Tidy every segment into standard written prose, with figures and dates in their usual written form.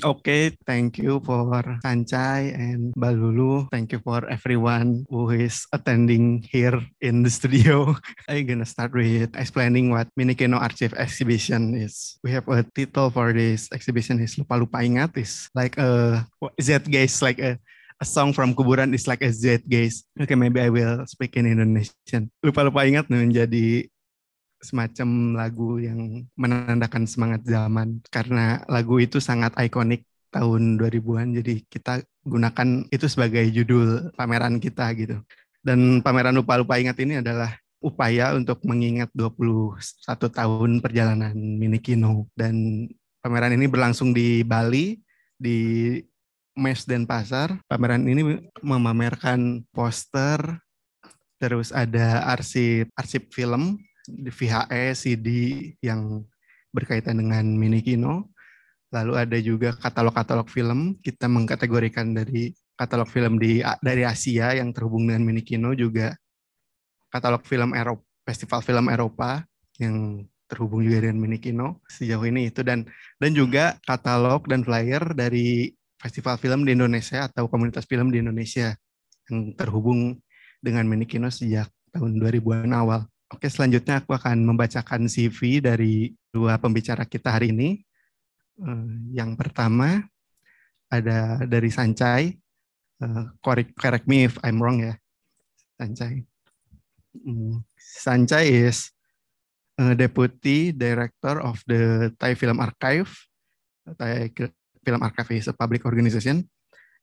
Okay, thank you for Sanchai and Balulu. Thank you for everyone who is attending here in the studio. I'm gonna start with explaining what Minikino Archive exhibition is. We have a title for this exhibition is Lupa Lupa Ingat, is like a Z guys, like a song from kuburan is like a Z guys. Okay, maybe I will speak in Indonesian. Lupa Lupa Ingat menjadi semacam lagu yang menandakan semangat zaman karena lagu itu sangat ikonik tahun 2000-an, jadi kita gunakan itu sebagai judul pameran kita gitu. Dan pameran Lupa Lupa Ingat ini adalah upaya untuk mengingat 21 tahun perjalanan Minikino, dan pameran ini berlangsung di Bali di Mes Denpasar. Pameran ini memamerkan poster, terus ada arsip film di VHS, CD yang berkaitan dengan Minikino. Lalu ada juga katalog-katalog film. Kita mengkategorikan dari katalog film dari Asia yang terhubung dengan Minikino, juga katalog film Eropa, festival film Eropa yang terhubung juga dengan Minikino. Sejauh ini itu, dan juga katalog dan flyer dari festival film di Indonesia atau komunitas film di Indonesia yang terhubung dengan Minikino sejak tahun 2000-an awal. Oke, selanjutnya aku akan membacakan CV dari dua pembicara kita hari ini. Yang pertama ada dari Sanchai. Correct me if I'm wrong ya, Sanchai. Sanchai is Deputy Director of the Thai Film Archive. Thai Film Archive is a public organization,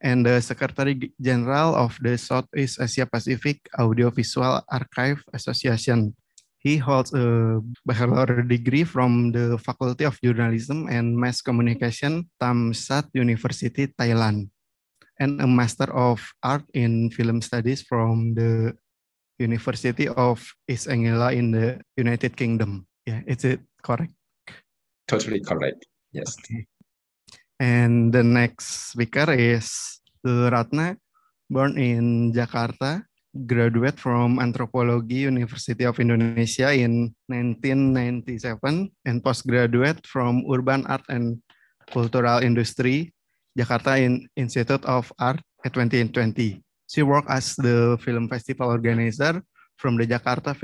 and the Secretary General of the Southeast Asia Pacific Audiovisual Archive Association. He holds a bachelor degree from the Faculty of Journalism and Mass Communication, Thammasat University, Thailand, and a Master of Art in Film Studies from the University of East Anglia in the United Kingdom. Yeah, is it correct? Totally correct. Yes. Okay. And the next speaker is Lulu Ratna, born in Jakarta, graduate from Anthropology University of Indonesia in 1997, and postgraduate from Urban Art and Cultural Industry, Jakarta Institute of Art at 2020. She worked as the film festival organizer from the Jakarta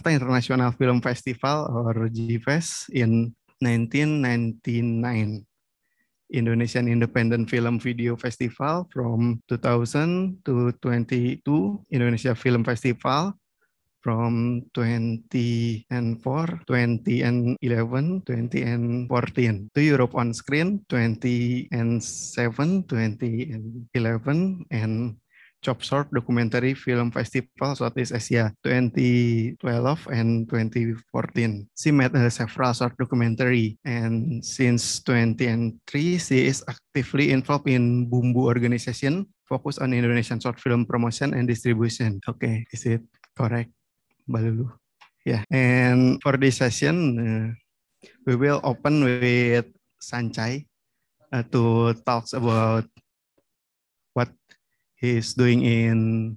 International Film Festival, or GFest, in 1999. Indonesian Independent Film Video Festival from 2000 to 22, Indonesia Film Festival from 2004, 2011, 2014, to Europe on Screen 2007, 2011, and Chop Short Documentary Film Festival Southeast Asia 2012 and 2014. She made several short documentary, and since 2003 she is actively involved in Bumbu organization focused on Indonesian short film promotion and distribution. Okay, is it correct, Balulu? Yeah, and for this session we will open with Sanchai to talk about what he's doing in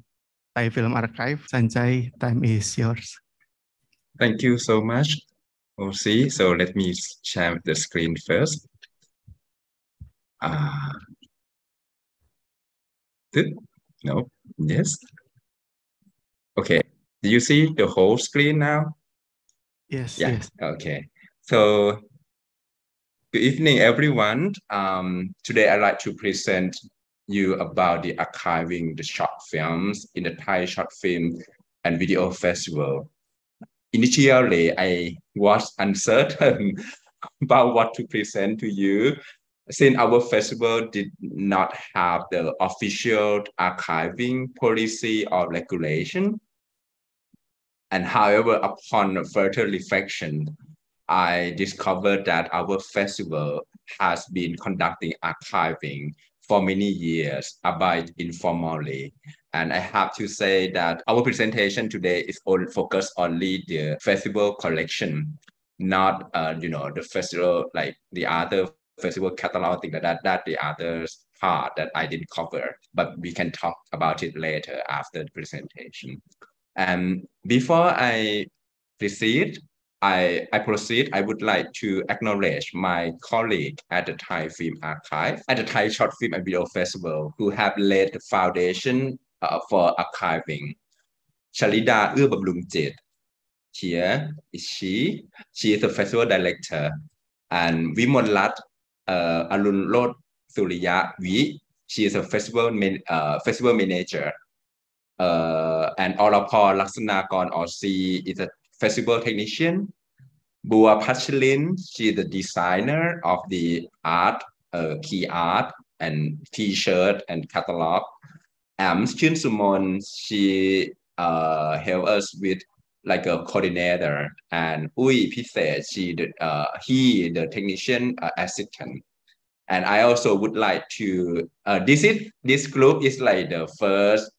Thai Film Archive. Sanchai, time is yours. Thank you so much, FAUZI. So let me share the screen first. Good? No? Yes? Okay. Do you see the whole screen now? Yes, yeah. Yes. Okay. So good evening, everyone. Today I'd like to present you about the archiving the short films in the Thai Short Film and Video Festival. Initially, I was uncertain about what to present to you, since our festival did not have the official archiving policy or regulation. And however, upon further reflection, I discovered that our festival has been conducting archiving for many years, albeit informally. And I have to say that our presentation today is focused only the festival collection, not the festival, like the other festival catalog, thing that the other part that I didn't cover, but we can talk about it later after the presentation. And before I proceed, I proceed, I would like to acknowledge my colleague at the Thai Film Archive, at the Thai Short Film and Video Festival, who have laid the foundation for archiving. Shalida Bamlungjet. Here is she. She is the festival director. And Vimonlat Arunlot Suriya Vi. She is a festival manager. And Orapor Laksanakon or she is a festival technician. Bua Pachelin, she is the designer of the art, key art and T-shirt and catalog. Chun Sumon, she helped us with like a coordinator, and Ui Pise, he the technician assistant. And I also would like to this group is like the first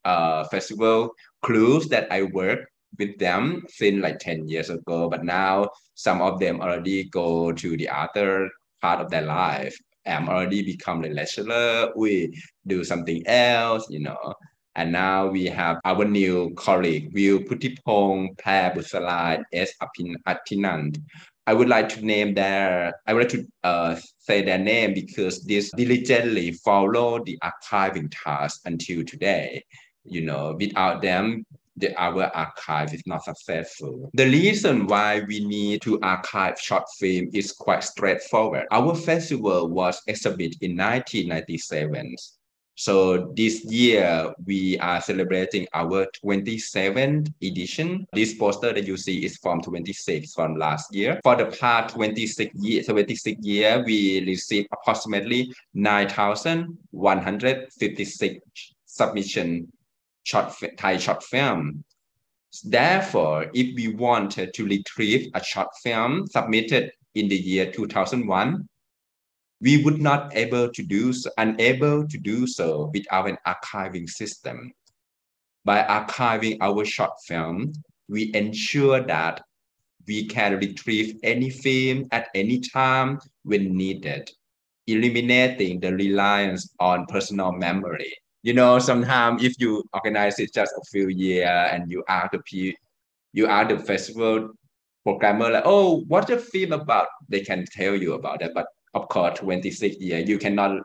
festival crews that I work with them since like 10 years ago, but now some of them already go to the other part of their life. I'm already become a lecturer. We do something else, you know. And now we have our new colleague, Will Putipong, Pair Busalai, S. Atinand. I would like to name I would like to say their name because this diligently follow the archiving task until today. You know, without them, our archive is not successful. The reason why we need to archive short film is quite straightforward. Our festival was established in 1997. So this year we are celebrating our 27th edition. This poster that you see is from 26 from last year. For the past 26 year, we received approximately 9,156 submission Thai short film. Therefore, if we wanted to retrieve a short film submitted in the year 2001, we would not unable to do so without an archiving system. By archiving our short film, we ensure that we can retrieve any film at any time when needed, eliminating the reliance on personal memory. You know, sometimes if you organize it just a few years and you ask the festival programmer like, oh, what's the film about? They can tell you about that, but of course, 26 years, you cannot,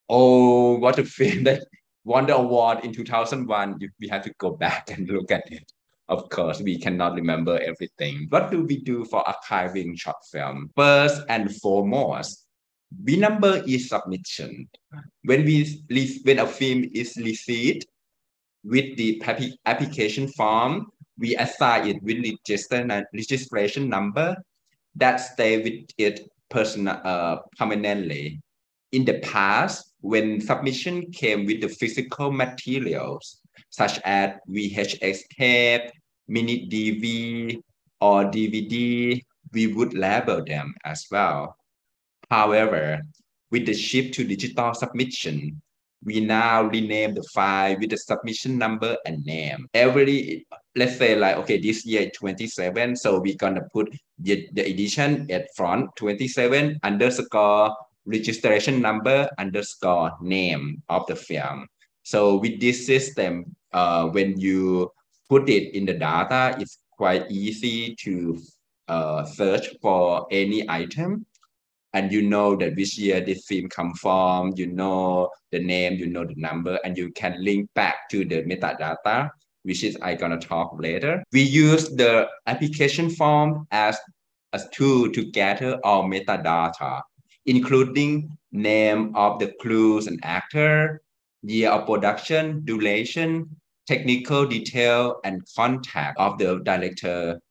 oh, what a film that won the award in 2001. We have to go back and look at it. Of course, we cannot remember everything. What do we do for archiving short film? First and foremost, B number is submission. When a film is received with the application form, we assign it with registration number that stay with it permanently. In the past, when submission came with the physical materials, such as VHS tape, mini DV, or DVD, we would label them as well. However, with the shift to digital submission, we now rename the file with the submission number and name. Let's say like, okay, this year 27, so we're gonna put the edition at front 27 underscore registration number underscore name of the film. So with this system, when you put it in the data, it's quite easy to search for any item. And you know that which year this film come from, you know the name, you know the number, and you can link back to the metadata, which is I'm gonna talk later. We use the application form as a tool to gather all metadata, including name of the crews and actor, year of production, duration, technical detail, and contact of the director.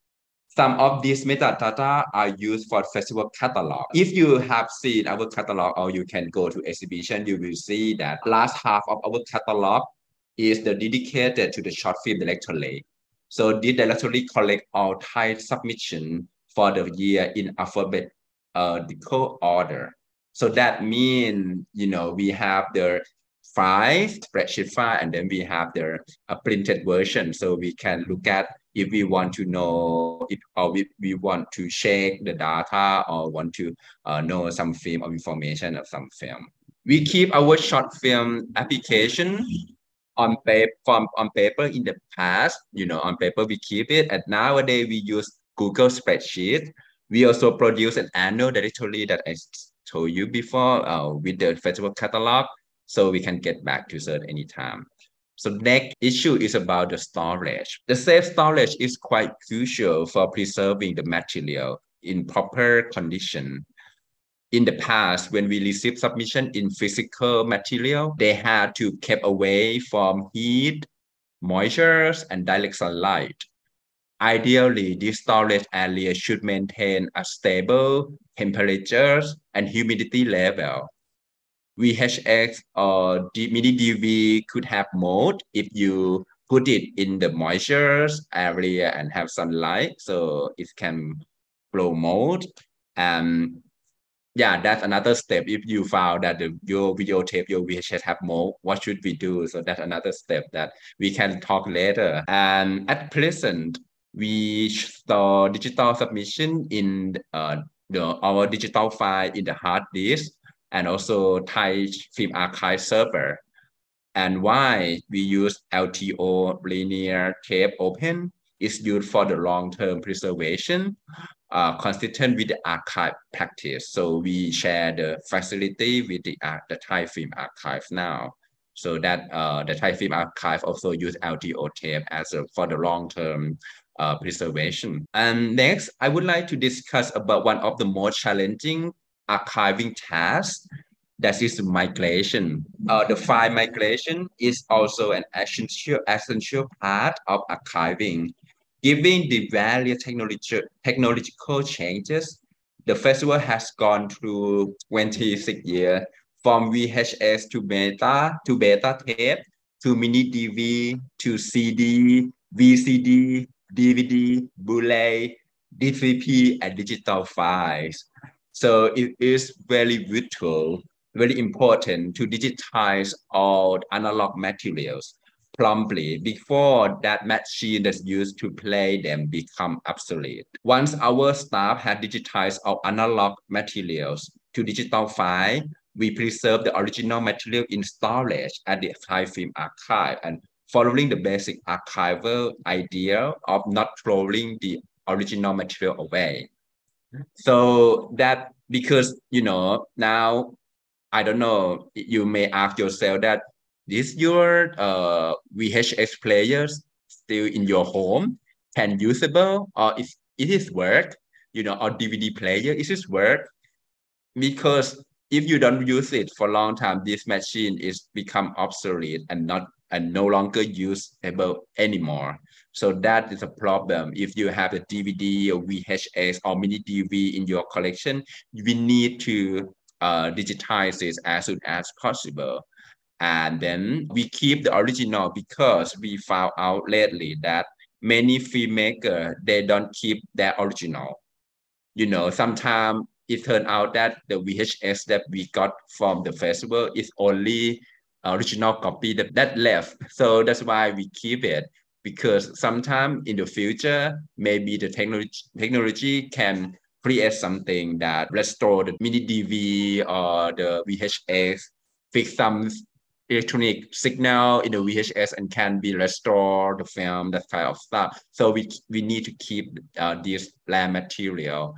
Some of these metadata are used for festival catalog. If you have seen our catalog or you can go to exhibition, you will see that last half of our catalog is dedicated to the short film directory. So this directory collect all Thai submission for the year in alphabetical order. So that means, you know, we have the spreadsheet file, and then we have the printed version. So we can look at if we want to know or we want to check the data or want to know some film or information of some film. We keep our short film application on paper in the past, you know, on paper we keep it, and nowadays we use Google spreadsheet. We also produce an annual directory that I told you before with the festival catalog, so we can get back to search anytime. So next issue is about the storage. The safe storage is quite crucial for preserving the material in proper condition. In the past, when we received submission in physical material, they had to keep away from heat, moisture, and direct sunlight. Ideally, this storage area should maintain a stable temperature and humidity level. VHS or mini DV could have mold if you put it in the moisture area and have sunlight, so it can grow mold. And yeah, that's another step. If you found that your videotape, your VHS have mold, what should we do? So that's another step that we can talk later. And at present, we store digital submission in our digital file in the hard disk and also Thai film archive server. And why we use LTO linear tape open is used for the long-term preservation, consistent with the archive practice. So we share the facility with the Thai film archive now. So that the Thai film archive also use LTO tape as for the long-term preservation. And next, I would like to discuss about one of the most challenging archiving tasks, that is migration. The file migration is also an essential part of archiving. Given the various technological changes, the festival has gone through 26 years, from VHS to beta tape, to mini DV, to CD, VCD, DVD, Blu-ray, DVP, and digital files. So it is very vital, very important to digitize all analog materials promptly before that machine that's used to play them become obsolete. Once our staff had digitized our analog materials to digital file, we preserve the original material in storage at the Thai Film Archive, and following the basic archival idea of not throwing the original material away. So that, because now, I don't know, you may ask yourself that, is your VHS players still in your home can usable, or is it is work, or DVD player, is it work? Because if you don't use it for a long time, this machine is become obsolete and no longer usable anymore. So that is a problem. If you have a DVD or VHS or mini DV in your collection, we need to digitize it as soon as possible. And then we keep the original, because we found out lately that many filmmakers, they don't keep their original. Sometimes it turned out that the VHS that we got from the festival is only original copy that left. So that's why we keep it, because sometime in the future, maybe the technology can create something that restore the mini DV or the VHS, fix some electronic signal in the VHS and can be restored the film, that kind of stuff. So we need to keep this rare material,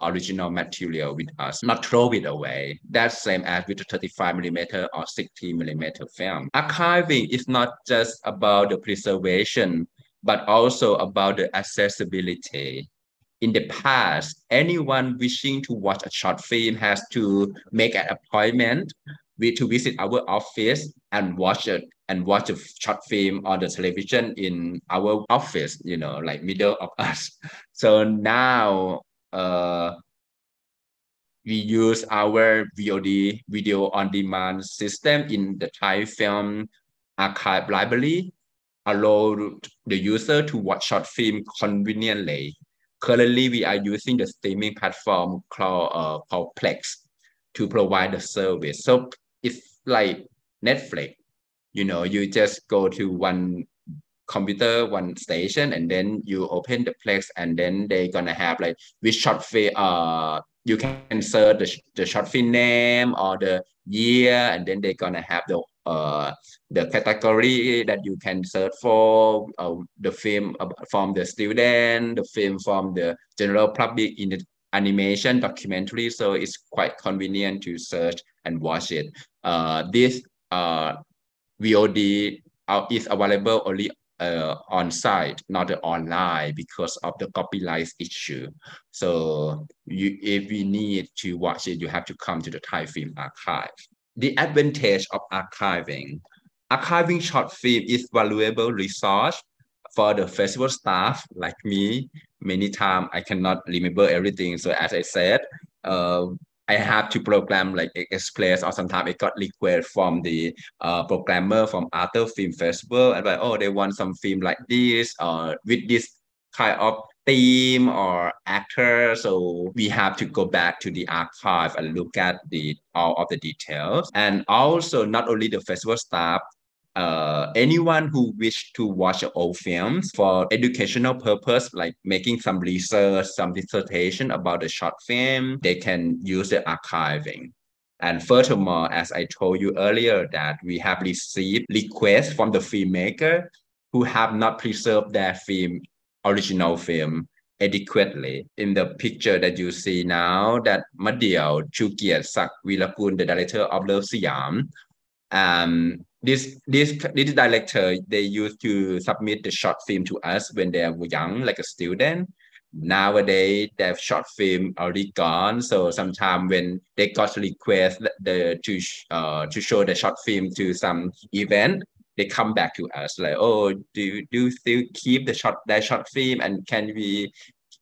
original material with us, not throw it away. That's same as with the 35mm or 60mm film. Archiving is not just about the preservation, but also about the accessibility. In the past, anyone wishing to watch a short film has to make an appointment to visit our office and watch a short film on the television in our office, like middle of us. So now we use our VOD, video on demand system in the Thai Film Archive library, allow the user to watch short film conveniently. Currently, we are using the streaming platform called Plex to provide the service. So it's like Netflix. You just go to one computer, one station, and then you open the Plex, and then they're gonna have like which short film. You can search the short film name or the year, and then they're gonna have the the category that you can search for, the film from the student, the film from the general public in the animation documentary. So it's quite convenient to search and watch it. This VOD is available only on site, not online, because of the copyright issue. So if you need to watch it, you have to come to the Thai Film Archive. The advantage of archiving short film is valuable resource for the festival staff like me. Many times I cannot remember everything. So as I said, I have to program like express, or sometimes I got request from the programmer from other film festival, and like, oh, they want some film like this with this kind of theme or actor. So we have to go back to the archive and look at all of the details. And also not only the festival staff, anyone who wish to watch old films for educational purpose, like making some research, some dissertation about the short film, they can use the archiving. And furthermore, as I told you earlier, that we have received requests from the filmmaker who have not preserved their original film adequately. In the picture that you see now, that Madiao Chukiat Sak Vilakun, the director of Love Siam, this director, they used to submit the short film to us when they were young, like a student. Nowadays, their short film already gone. So sometimes when they got request to show the short film to some event, they come back to us like, oh, do you still keep that short film, and can we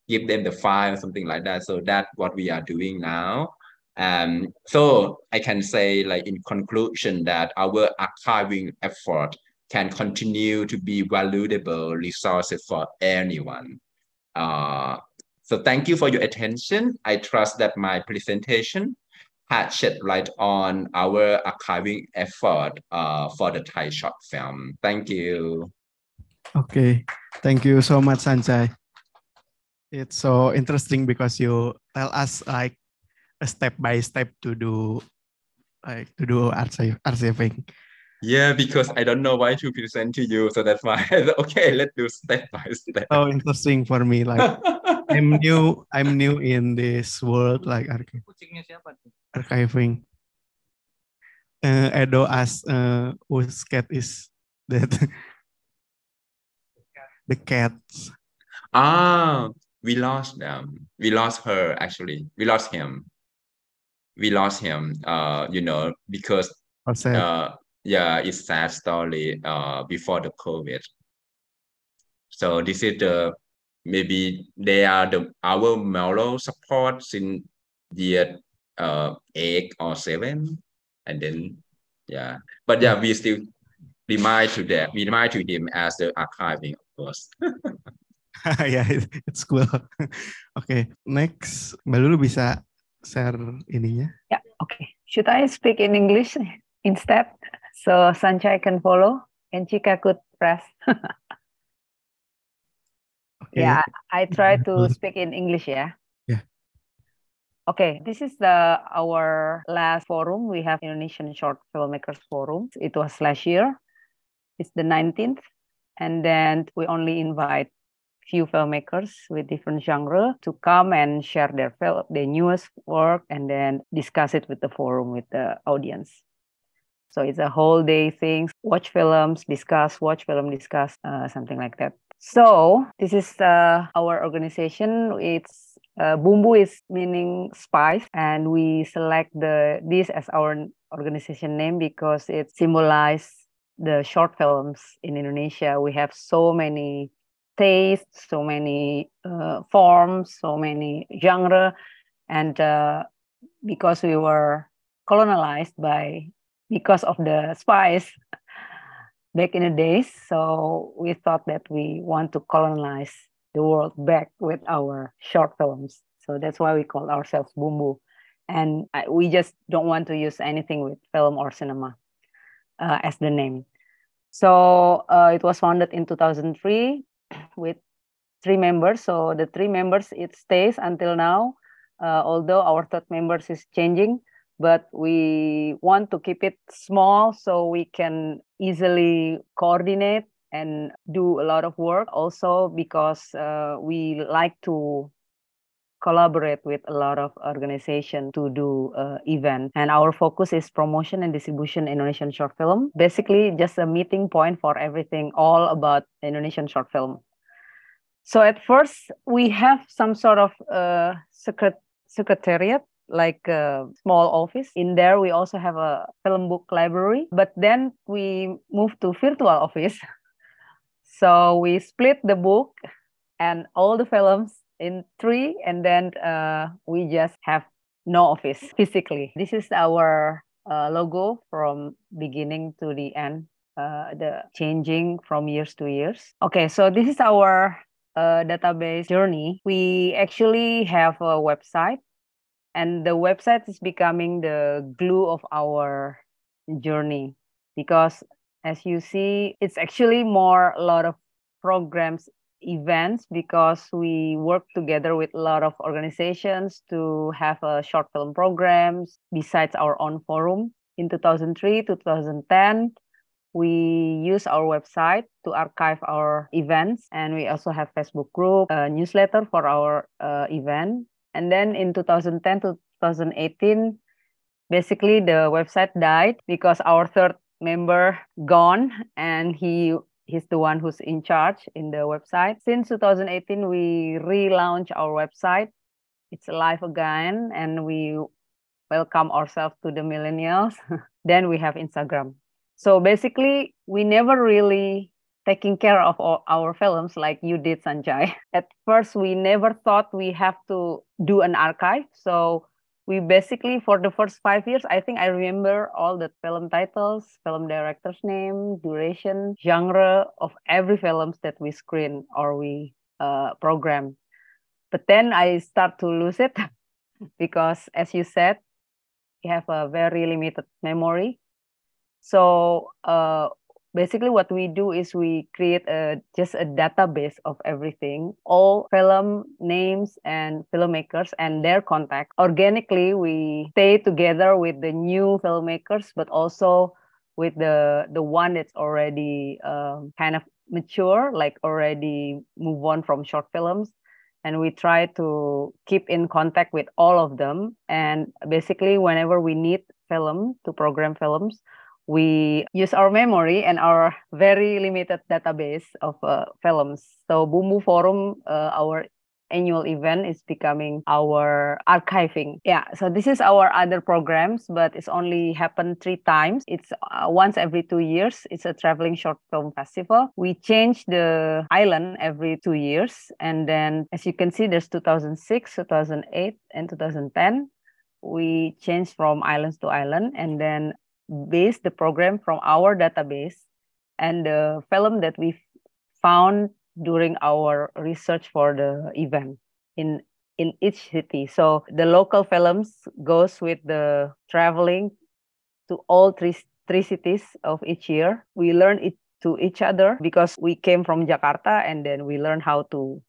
give them the file or something like that? So that's what we are doing now. So I can say, like, in conclusion, that our archiving effort can continue to be valuable resources for anyone. So thank you for your attention. I trust that my presentation had shed light on our archiving effort for the Thai short film. Thank you. Okay, thank you so much, Sanchai. It's so interesting because you tell us like a step by step to do archiving. Yeah, because I don't know why to present to you, so that's why I said, okay, let's do step by step. So interesting for me, like I'm new in this world, like archiving. Edo asked whose cat is that? The cats. We lost them. We lost her, actually. We lost him. Because yeah, it's sad story before the COVID. So this is maybe they are our moral support since year 8 or 7, and then yeah. But yeah, we still remind to him as the archiving, of course. Yeah, it's cool. Okay, next, Mbak Lulu bisa share ininya? Yeah, okay. Should I speak in English instead? So Sanchai can follow and Chika could press. Okay. Yeah, I try to speak in English, yeah? Yeah. Okay, this is our last forum. We have Indonesian Short Filmmakers Forum. It was last year. It's the 19th. And then we only invite few filmmakers with different genre to come and share their newest work and then discuss it with the forum, with the audience. So it's a whole day thing. Watch films, discuss, something like that. So this is our organization. It's Boemboe is meaning spice, and we select this as our organization name because it symbolizes the short films in Indonesia. We have so many tastes, so many forms, so many genre, and because we were colonized because of the spice back in the days, so we thought that we want to colonize the world back with our short films. So that's why we call ourselves Boemboe, and we just don't want to use anything with film or cinema as the name. So it was founded in 2003 with 3 members. So the 3 members, it stays until now, although our third members is changing. but we want to keep it small so we can easily coordinate and do a lot of work. Also because we like to collaborate with a lot of organizations to do event, and our focus is promotion and distribution Indonesian short film. Basically, just a meeting point for everything all about Indonesian short film. So at first, we have some sort of secretariat, like a small office. In there, we also have a film book library, but then we moved to virtual office. So we split the book and all the films in 3, and then we just have no office physically. This is our logo from beginning to the end, the changing from years to years. Okay, so this is our database journey. We actually have a website, and the website is becoming the glue of our journey, because as you see, it's actually more a lot of programs, events, because we work together with a lot of organizations to have a short film programs besides our own forum. In 2003 to 2010, we use our website to archive our events, and we also have Facebook group, a newsletter for our event. And then in 2010 to 2018, basically the website died because our third member gone, and he's the one who's in charge in the website. Since 2018, we relaunched our website. It's alive again, and we welcome ourselves to the millennials. Then we have Instagram. So basically, we never really taking care of our films like you did, Sanchai. At first, we never thought we have to do an archive. So we basically, for the first 5 years, I think I remember all the film titles, film director's name, duration, genre of every films that we screen or we program. But then I start to lose it because, as you said, you have a very limited memory. So basically what we do is we create just a database of everything, all film names and filmmakers and their contact. Organically, we stay together with the new filmmakers, but also with the one that's already kind of mature, like already move on from short films. And we try to keep in contact with all of them. And basically, whenever we need film to program films, we use our memory and our very limited database of films. So Boemboe Forum, our annual event, is becoming our archiving. Yeah, so this is our other programs, but it's only happened 3 times. It's once every 2 years. It's a traveling short film festival. We change the island every 2 years. And then, as you can see, there's 2006, 2008, and 2010. We changed from islands to island, and then base the program from our database and the film that we found during our research for the event in each city. So the local films goes with the traveling to all three cities of each year. We learn it to each other because we came from Jakarta, and then we learn how to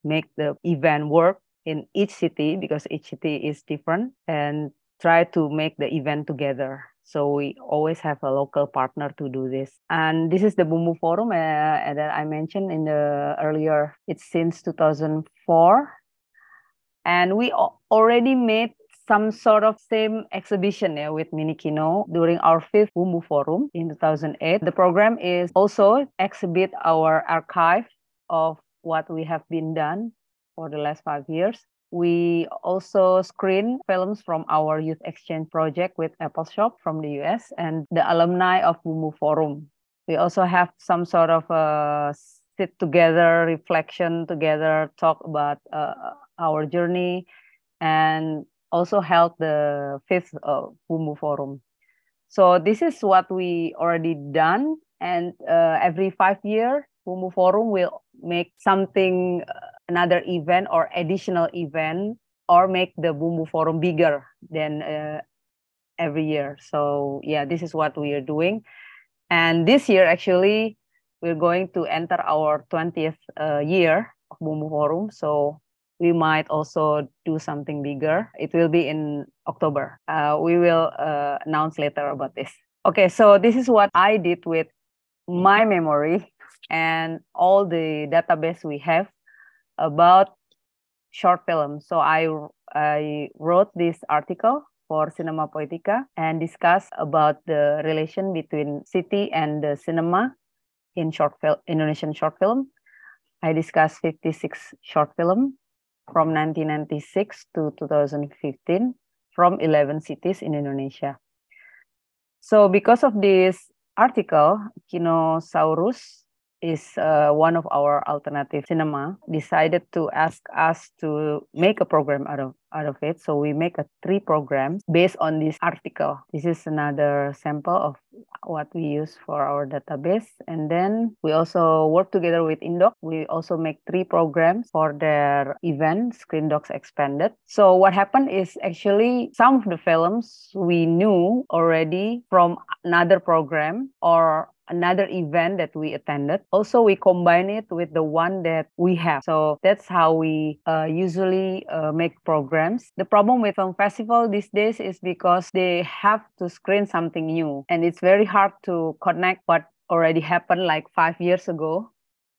make the event work in each city because each city is different, and try to make the event together. So we always have a local partner to do this. And this is the Boemboe Forum that I mentioned in the earlier. It's since 2004. And we already made some sort of same exhibition with MINIKINO during our 5th Boemboe Forum in 2008. The program is also exhibit our archive of what we have been done for the last 5 years. We also screen films from our youth exchange project with Apple Shop from the US and the alumni of Boemboe Forum. We also have some sort of sit together, reflection together, talk about our journey, and also held the 5th Boemboe Forum. So this is what we already done, and every 5 years, Boemboe Forum will make something, another event or additional event, or make the Boemboe Forum bigger than every year. So yeah, this is what we are doing. And this year, actually, we're going to enter our 20th year of Boemboe Forum. So we might also do something bigger. It will be in October. We will announce later about this. Okay, so this is what I did with my memory and all the database we have about short film. So I wrote this article for Cinema Poetica and discussed about the relation between city and the cinema in Indonesian short film. I discussed 56 short film from 1996 to 2015 from 11 cities in Indonesia. So because of this article, Kinosaurus is one of our alternative cinema, decided to ask us to make a program out of it. So we make 3 programs based on this article. This is another sample of what we use for our database. And then we also work together with Indoc. We also make 3 programs for their event, Screen Docs Expanded. So what happened is actually some of the films we knew already from another program or another event that we attended. Also, we combine it with the one that we have. So that's how we usually make programs. The problem with film festival these days is because they have to screen something new. And it's very hard to connect what already happened like 5 years ago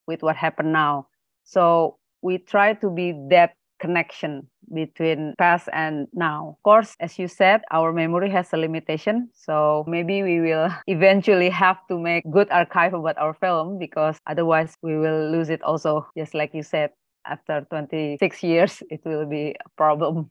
with what happened now. So we try to be that connection between past and now. Of course, as you said, our memory has a limitation. So maybe we will eventually have to make good archive about our film, because otherwise we will lose it also. Just like you said, after 26 years, it will be a problem.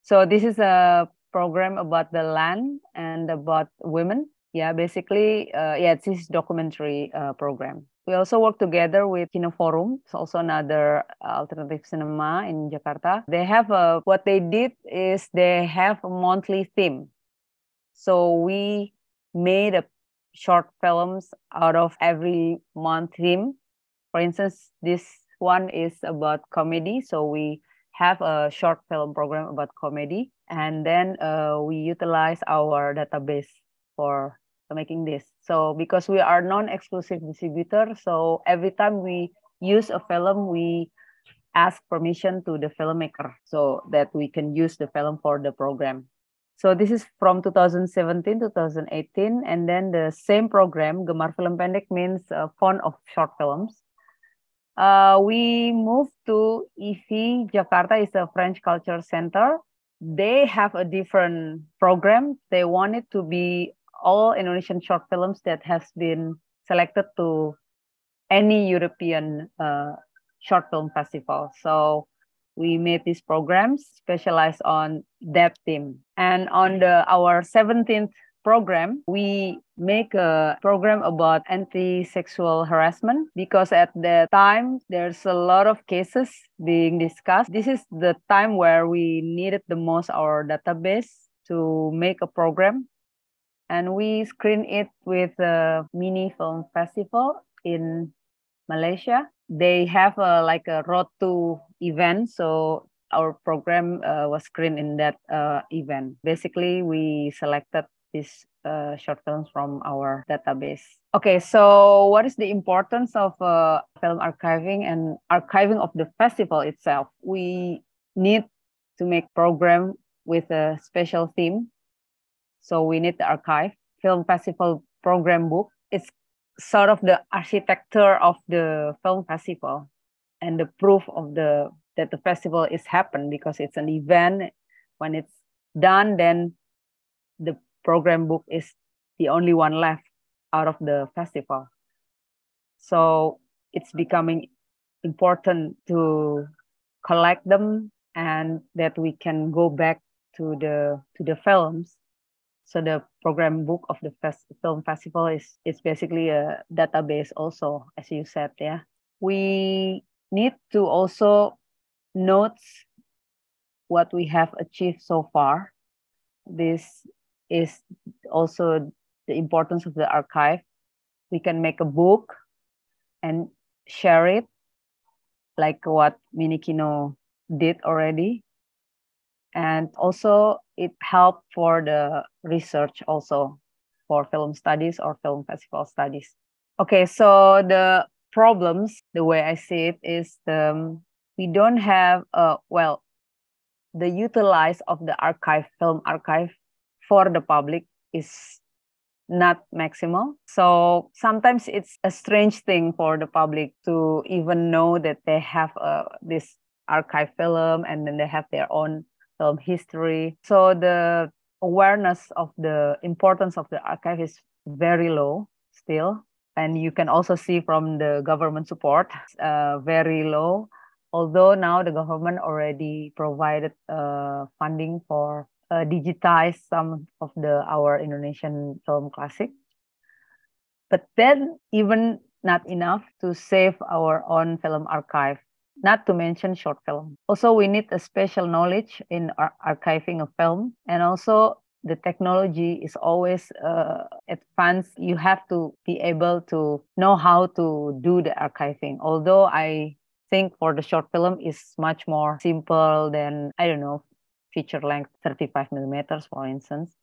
So this is a program about the land and about women. Yeah, basically, this is documentary program. We also work together with Kino Forum. It's also another alternative cinema in Jakarta. They have what they did is they have a monthly theme. So we made a short films out of every month theme. For instance, this one is about comedy. So we have a short film program about comedy. And then we utilize our database for making this. So because we are non-exclusive distributor, so every time we use a film, we ask permission to the filmmaker so that we can use the film for the program. So this is from 2017 to 2018, and then the same program, Gemar Film Pendek, means font of short films. We moved to IFI. Jakarta is a French Culture Center. They have a different program. They want it to be all Indonesian short films that has been selected to any European short film festival. So we made these programs specialized on that theme. And on our 17th program, we make a program about anti-sexual harassment, because at that time, there's a lot of cases being discussed. This is the time where we needed the most our database to make a program. And we screen it with a mini film festival in Malaysia. They have like a road to event. So our program was screened in that event. Basically, we selected these short films from our database. Okay, so what is the importance of film archiving and archiving of the festival itself? We need to make program with a special theme. So we need the archive, film festival program book. It's sort of the architecture of the film festival and the proof of that the festival is happened, because it's an event. When it's done, then the program book is the only one left out of the festival. So it's becoming important to collect them, and that we can go back to the films. So the program book of the film festival is basically a database also, as you said, yeah. We need to also note what we have achieved so far. This is also the importance of the archive. We can make a book and share it, like what MINIKINO did already. And also it helped for the research also for film studies or film festival studies. Okay, so the problems, the way I see it is we don't have, well, the utilize of the archive, film archive for the public is not maximal. So sometimes it's a strange thing for the public to even know that they have this archive film and then they have their own film history. So the awareness of the importance of the archive is very low still. And you can also see from the government support, very low. Although now the government already provided funding for digitize some of our Indonesian film classic. But then even not enough to save our own film archive, not to mention short film. Also, we need a special knowledge in archiving a film. And also the technology is always advanced. You have to be able to know how to do the archiving. Although I think for the short film is much more simple than, I don't know, feature length 35 millimeters, for instance.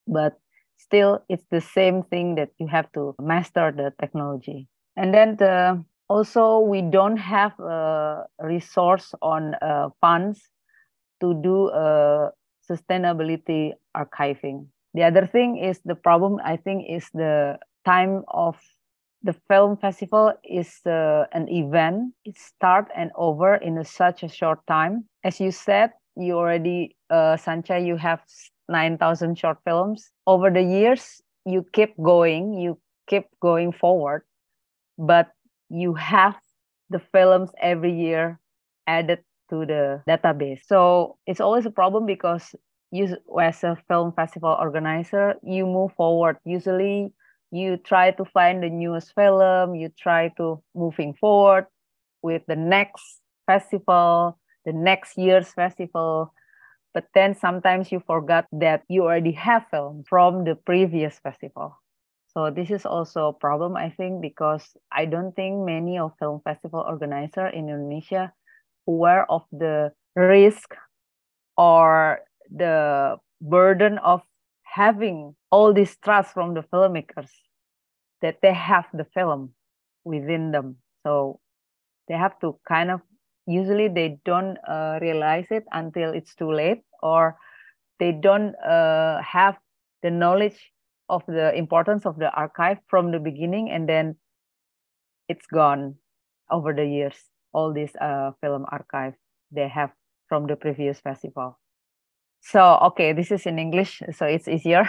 But still, it's the same thing that you have to master the technology. And then also, we don't have a resource on funds to do sustainability archiving. The other thing is the problem, I think, is the time of the film festival is an event. It starts and over in such a short time. As you said, you already, Sanchai, you have 9,000 short films. Over the years, you keep going forward, but you have the films every year added to the database. So it's always a problem because you, as a film festival organizer, you move forward. Usually you try to find the newest film, you try to moving forward with the next festival, the next year's festival. But then sometimes you forgot that you already have film from the previous festival. So this is also a problem, I think, because I don't think many of film festival organizers in Indonesia aware of the risk or the burden of having all this trust from the filmmakers that they have the film within them. So they have to kind of, usually they don't realize it until it's too late, or they don't have the knowledge of the importance of the archive from the beginning, and then it's gone over the years, all this film archive they have from the previous festival. So, okay, this is in English, so it's easier.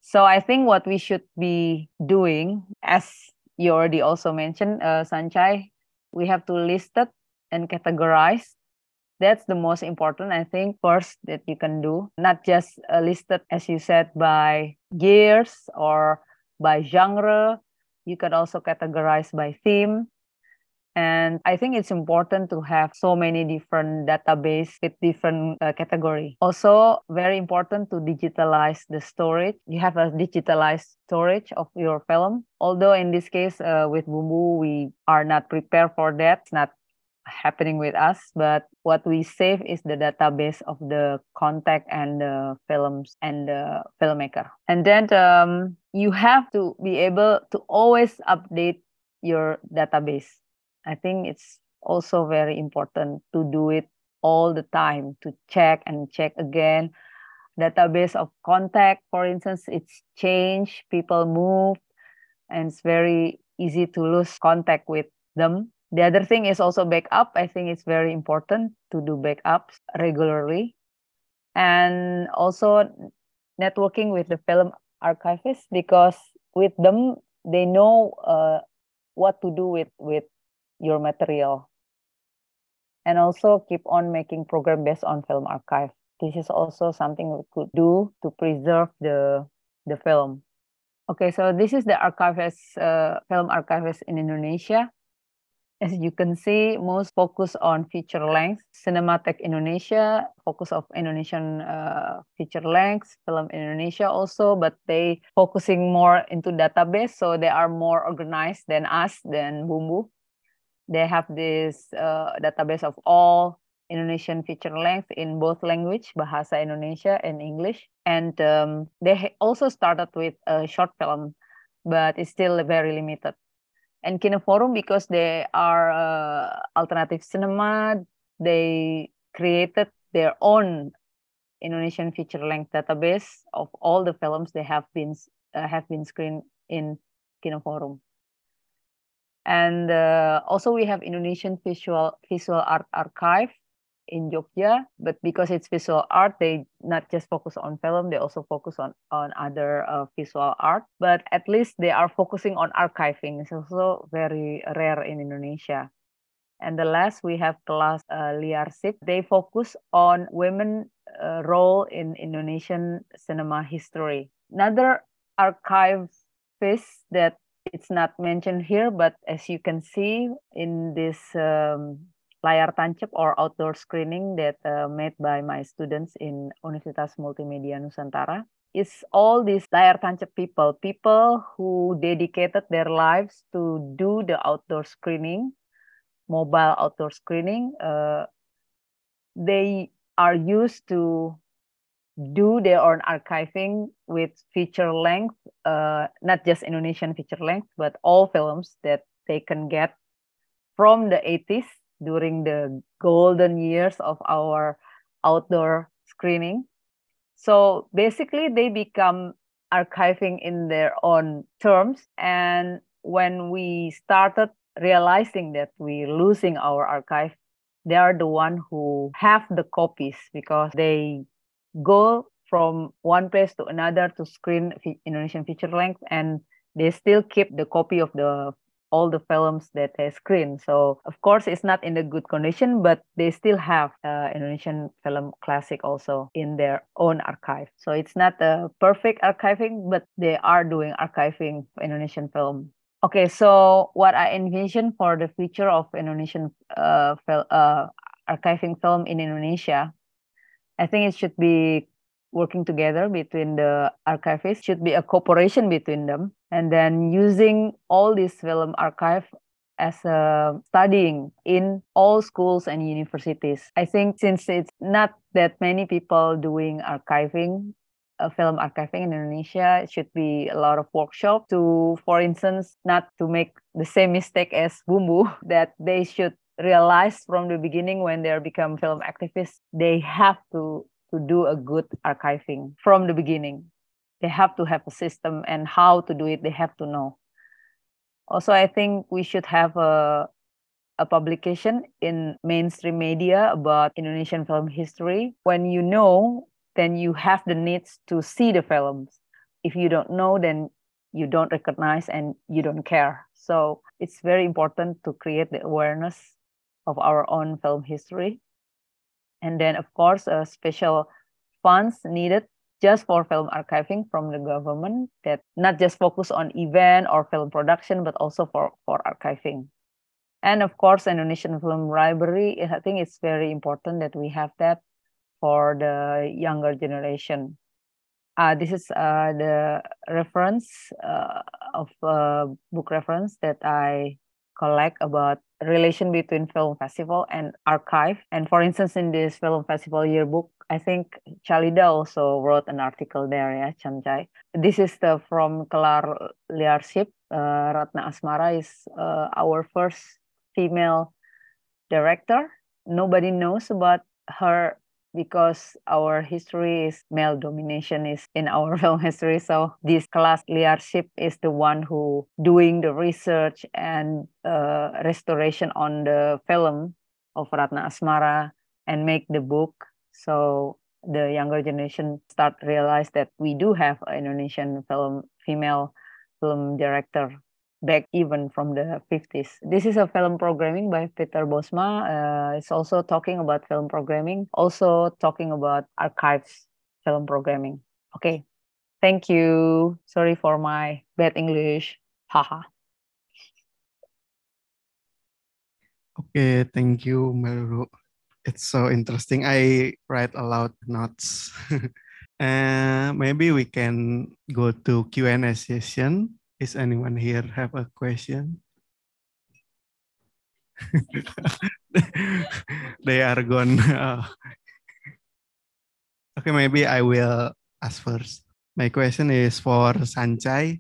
So I think what we should be doing, as you already also mentioned, Sanchai, we have to list it and categorize. That's the most important, I think, first that you can do. Not just listed, as you said, by years or by genre. You can also categorize by theme. And I think it's important to have so many different database with different category. Also, very important to digitalize the storage. You have a digitalized storage of your film. Although in this case, with Boemboe, we are not prepared for that. It's not happening with us, but what we save is the database of the contact and the films and the filmmaker. And then you have to be able to always update your database. I think it's also very important to do it all the time, to check and check again. Database of contact, for instance, it's changed, people move, and it's very easy to lose contact with them. The other thing is also backup. I think it's very important to do backups regularly. And also networking with the film archivists, because with them, they know what to do with your material. And also keep on making program based on film archive. This is also something we could do to preserve the film. Okay, so this is the archivist, film archivist in Indonesia. As you can see, most focus on feature length. Cinematheque Indonesia, focus of Indonesian feature length, Film Indonesia also, but they focusing more into database, so they are more organized than us, than Boemboe. They have this database of all Indonesian feature length in both language, Bahasa Indonesia and English. And they also started with a short film, but it's still very limited. And Kino Forum, because they are alternative cinema, they created their own Indonesian feature-length database of all the films they have been screened in Kino Forum. And also we have Indonesian visual art archive in Jogja, but because it's visual art, they not just focus on film, they also focus on other visual art, but at least they are focusing on archiving. It's also very rare in Indonesia. And the last, we have kelas Liarsip. They focus on women role in Indonesian cinema history. Another archivist that it's not mentioned here, but as you can see in this layar tancap or outdoor screening that made by my students in Universitas Multimedia Nusantara, is all these layar tancap people who dedicated their lives to do the outdoor screening, mobile outdoor screening. They are used to do their own archiving with feature length, not just Indonesian feature length, but all films that they can get from the 80s during the golden years of our outdoor screening. So basically they become archiving in their own terms. And when we started realizing that we're losing our archive, they are the one who have the copies, because they go from one place to another to screen Indonesian feature length, and they still keep the copy of all the films that they screen. So of course it's not in a good condition, but they still have Indonesian film classic also in their own archive. So it's not a perfect archiving, but they are doing archiving for Indonesian film. Okay, so what I envision for the future of Indonesian archiving film in Indonesia, I think it should be working together between the archivists, should be a cooperation between them, and then using all this film archive as studying in all schools and universities. I think since it's not that many people doing archiving, film archiving in Indonesia, it should be a lot of workshop to, for instance, not to make the same mistake as Boemboe, that they should realize from the beginning when they become film activists, they have to do a good archiving from the beginning. They have to have a system, and how to do it, they have to know. Also, I think we should have a publication in mainstream media about Indonesian film history. When you know, then you have the needs to see the films. If you don't know, then you don't recognize and you don't care. So it's very important to create the awareness of our own film history. And then, of course, special funds needed just for film archiving from the government, that not just focus on event or film production, but also for archiving. And of course, Indonesian Film Library, I think it's very important that we have that for the younger generation. This is the reference of book reference that I collect about relation between film festival and archive. And for instance, in this film festival yearbook, I think Chalida also wrote an article there, yeah, Sanchai. This is from kelas Liarsip. Ratna Asmara is our first female director. Nobody knows about her because our history is male domination is in our film history. So this kelas Liarsip is the one who doing the research and restoration on the film of Ratna Asmara and make the book. So the younger generation start realize that we do have an Indonesian female film director back even from the 50s. This is a film programming by Peter Bosma. It's also talking about film programming, also talking about archives film programming. Okay, thank you. Sorry for my bad English. Haha. Okay, thank you, Lulu. It's so interesting. I write a lot notes. Maybe we can go to Q&A session. Is anyone here have a question? They are gone. Okay, maybe I will ask first. My question is for Sanchai.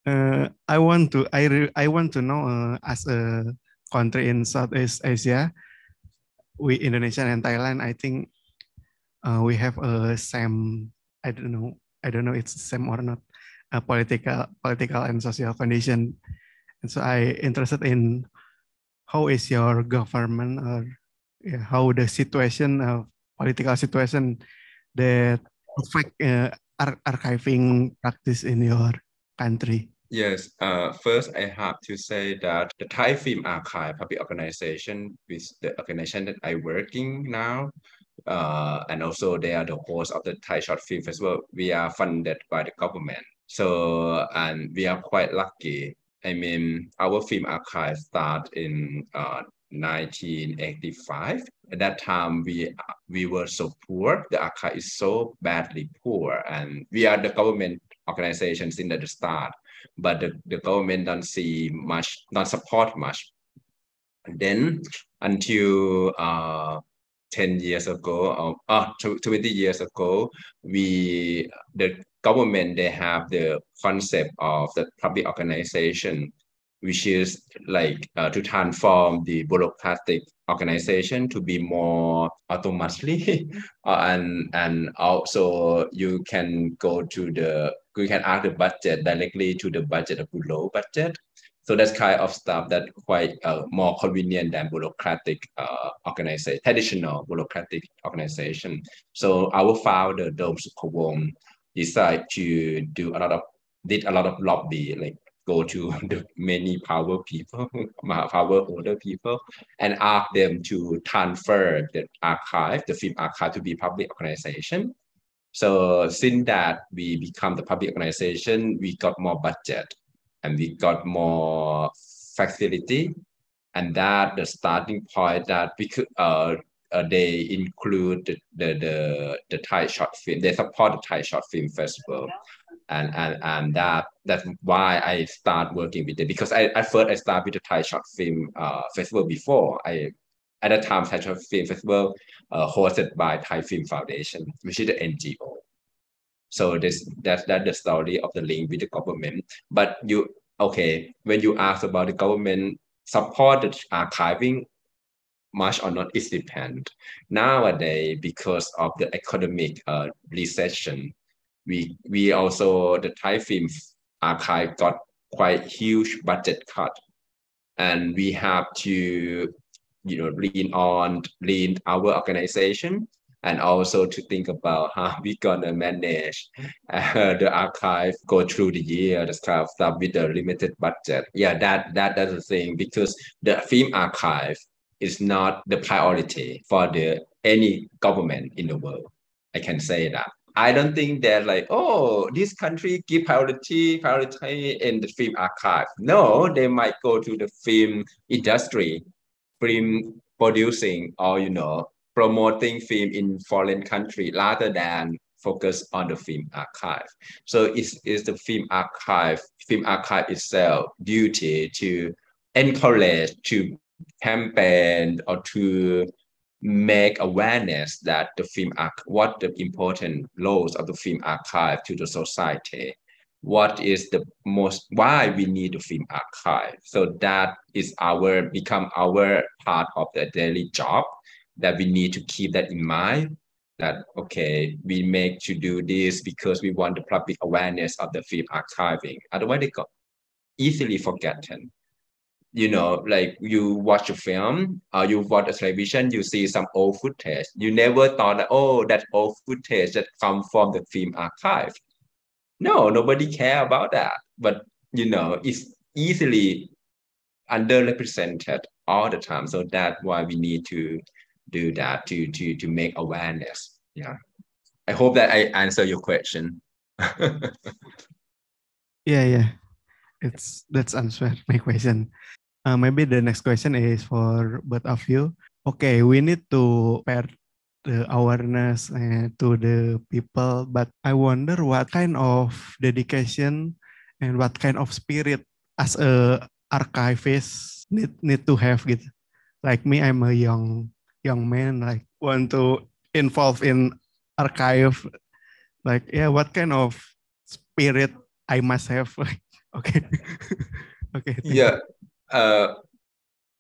I want to know as a country in Southeast Asia, we Indonesia and Thailand, I think we have a same, I don't know it's same or not, political and social condition. And so I interested in how is your government or how the situation of political situation that affect archiving practice in your country. Yes, first I have to say that the Thai Film Archive public organization with the organization that I'm working now, and also they are the host of the Thai Short Film Festival. We are funded by the government. So, and we are quite lucky. I mean, our film archive started in 1985. At that time, we were so poor. The archive is so badly poor, and we are the government organization since at the start, but the government don't see much, don't support much. And then until 10 years ago, 20 years ago, the government, they have the concept of the public organization, which is like to transform the bureaucratic organization to be more automatically, and also you can add the budget directly to the budget of below budget. So that's kind of stuff that quite more convenient than bureaucratic organization, traditional bureaucratic organization. So our founder, Dom Sukhawong, decided to did a lot of lobby, like go to the many power people, power older people, and ask them to transfer the archive, the film archive, to be public organization. So since that we become the public organization, we got more budget and we got more facility, and that the starting point that we could they include the Thai short film. They support the Thai short film festival, and that's why I start working with it, because at first I started with the Thai short film festival before. At the time, Thai short film festival hosted by Thai Film Foundation, which is the NGO. So that's the story of the link with the government. But when you ask about the government support the archiving much or not, it depends. Nowadays, because of the economic recession, we also, the Thai Film Archive got quite huge budget cut, and we have to lean our organization, and also to think about how we gonna manage the archive go through the year, this kind of stuff with the limited budget. Yeah, that's the thing, because the film archive is not the priority for any government in the world. I can say that. I don't think they're like, oh, this country give priority in the film archive. No, they might go to the film industry, film producing, or promoting film in foreign country rather than focus on the film archive. So it's the film archive itself duty to encourage, to campaign, or to make awareness that what the important roles of the film archive to the society, what is why we need the film archive. So that is become our part of the daily job, that we need to keep that in mind, that, okay, we make to do this because we want the public awareness of the film archiving. Otherwise, they got easily forgotten. Like you watch a film or you watch a television, you see some old footage. You never thought that, oh, that old footage that come from the film archive. No, nobody care about that. But, it's easily underrepresented all the time. So that's why we need to do that, to make awareness. Yeah. I hope that I answer your question. Yeah. That's answered my question. Maybe the next question is for both of you. Okay, we need to pair the awareness to the people, but I wonder what kind of dedication and what kind of spirit as a archivist need to have gitu. Like me, I'm a young man, like want to involve in archive. Like, yeah, what kind of spirit I must have Okay. Okay. Thank Yeah.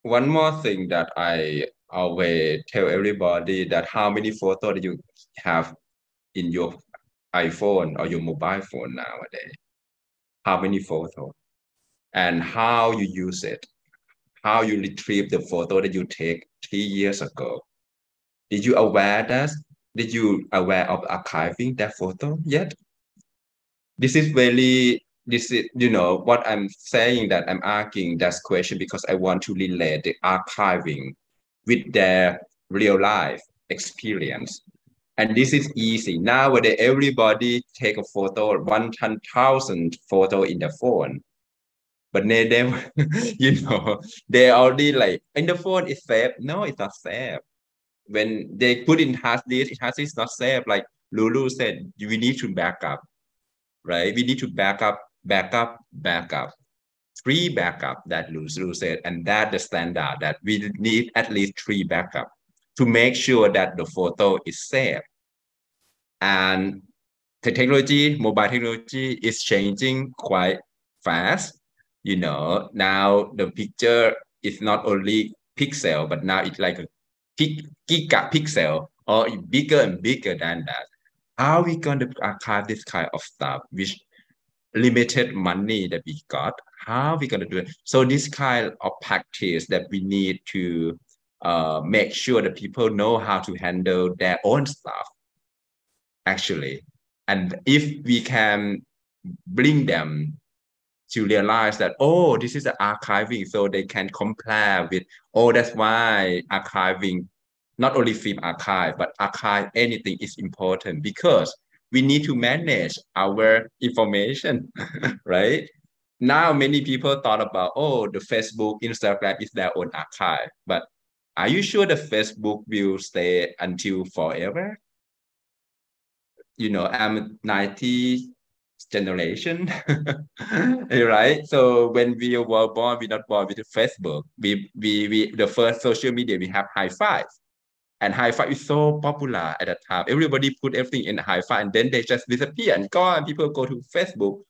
One more thing that I always tell everybody that how many photos do you have in your iPhone or your mobile phone nowadays? How many photos? And how you use it? How you retrieve the photo that you take 3 years ago? Did you aware that? Did you aware of archiving that photo yet? This is very, this is, you know, what I'm saying that I'm asking that question because I want to relate the archiving with their real life experience. And this is easy. Nowadays, everybody take a photo, 1,000 photo in the phone. But they you know, they already like, in the phone it's safe. No, it's not safe. When they put in hard disk, hard disk is not safe. Like Lulu said, we need to back up, right? We need to back up, back up, back up. Three backup that Lulu said, and that the standard that we need at least three backup to make sure that the photo is safe. And the technology, mobile technology is changing quite fast. You know, now the picture is not only pixel, but now it's like a gigapixel or bigger and bigger than that. How are we going to archive this kind of stuff, which limited money that we got? How are we going to do it? So this kind of practice that we need to make sure that people know how to handle their own stuff, actually. And if we can bring them to realize that, oh, this is the archiving, so they can compare with, oh, that's why archiving, not only film archive, but archive anything is important because we need to manage our information, right? Now, many people thought about, oh, the Facebook, Instagram is their own archive, but are you sure the Facebook will stay until forever? You know, I'm 90 generation, right? So when we were born, we're not born with Facebook. We the first social media we have high five, and high five is so popular at that time. Everybody put everything in high five, and then they just disappear and gone. People go to Facebook,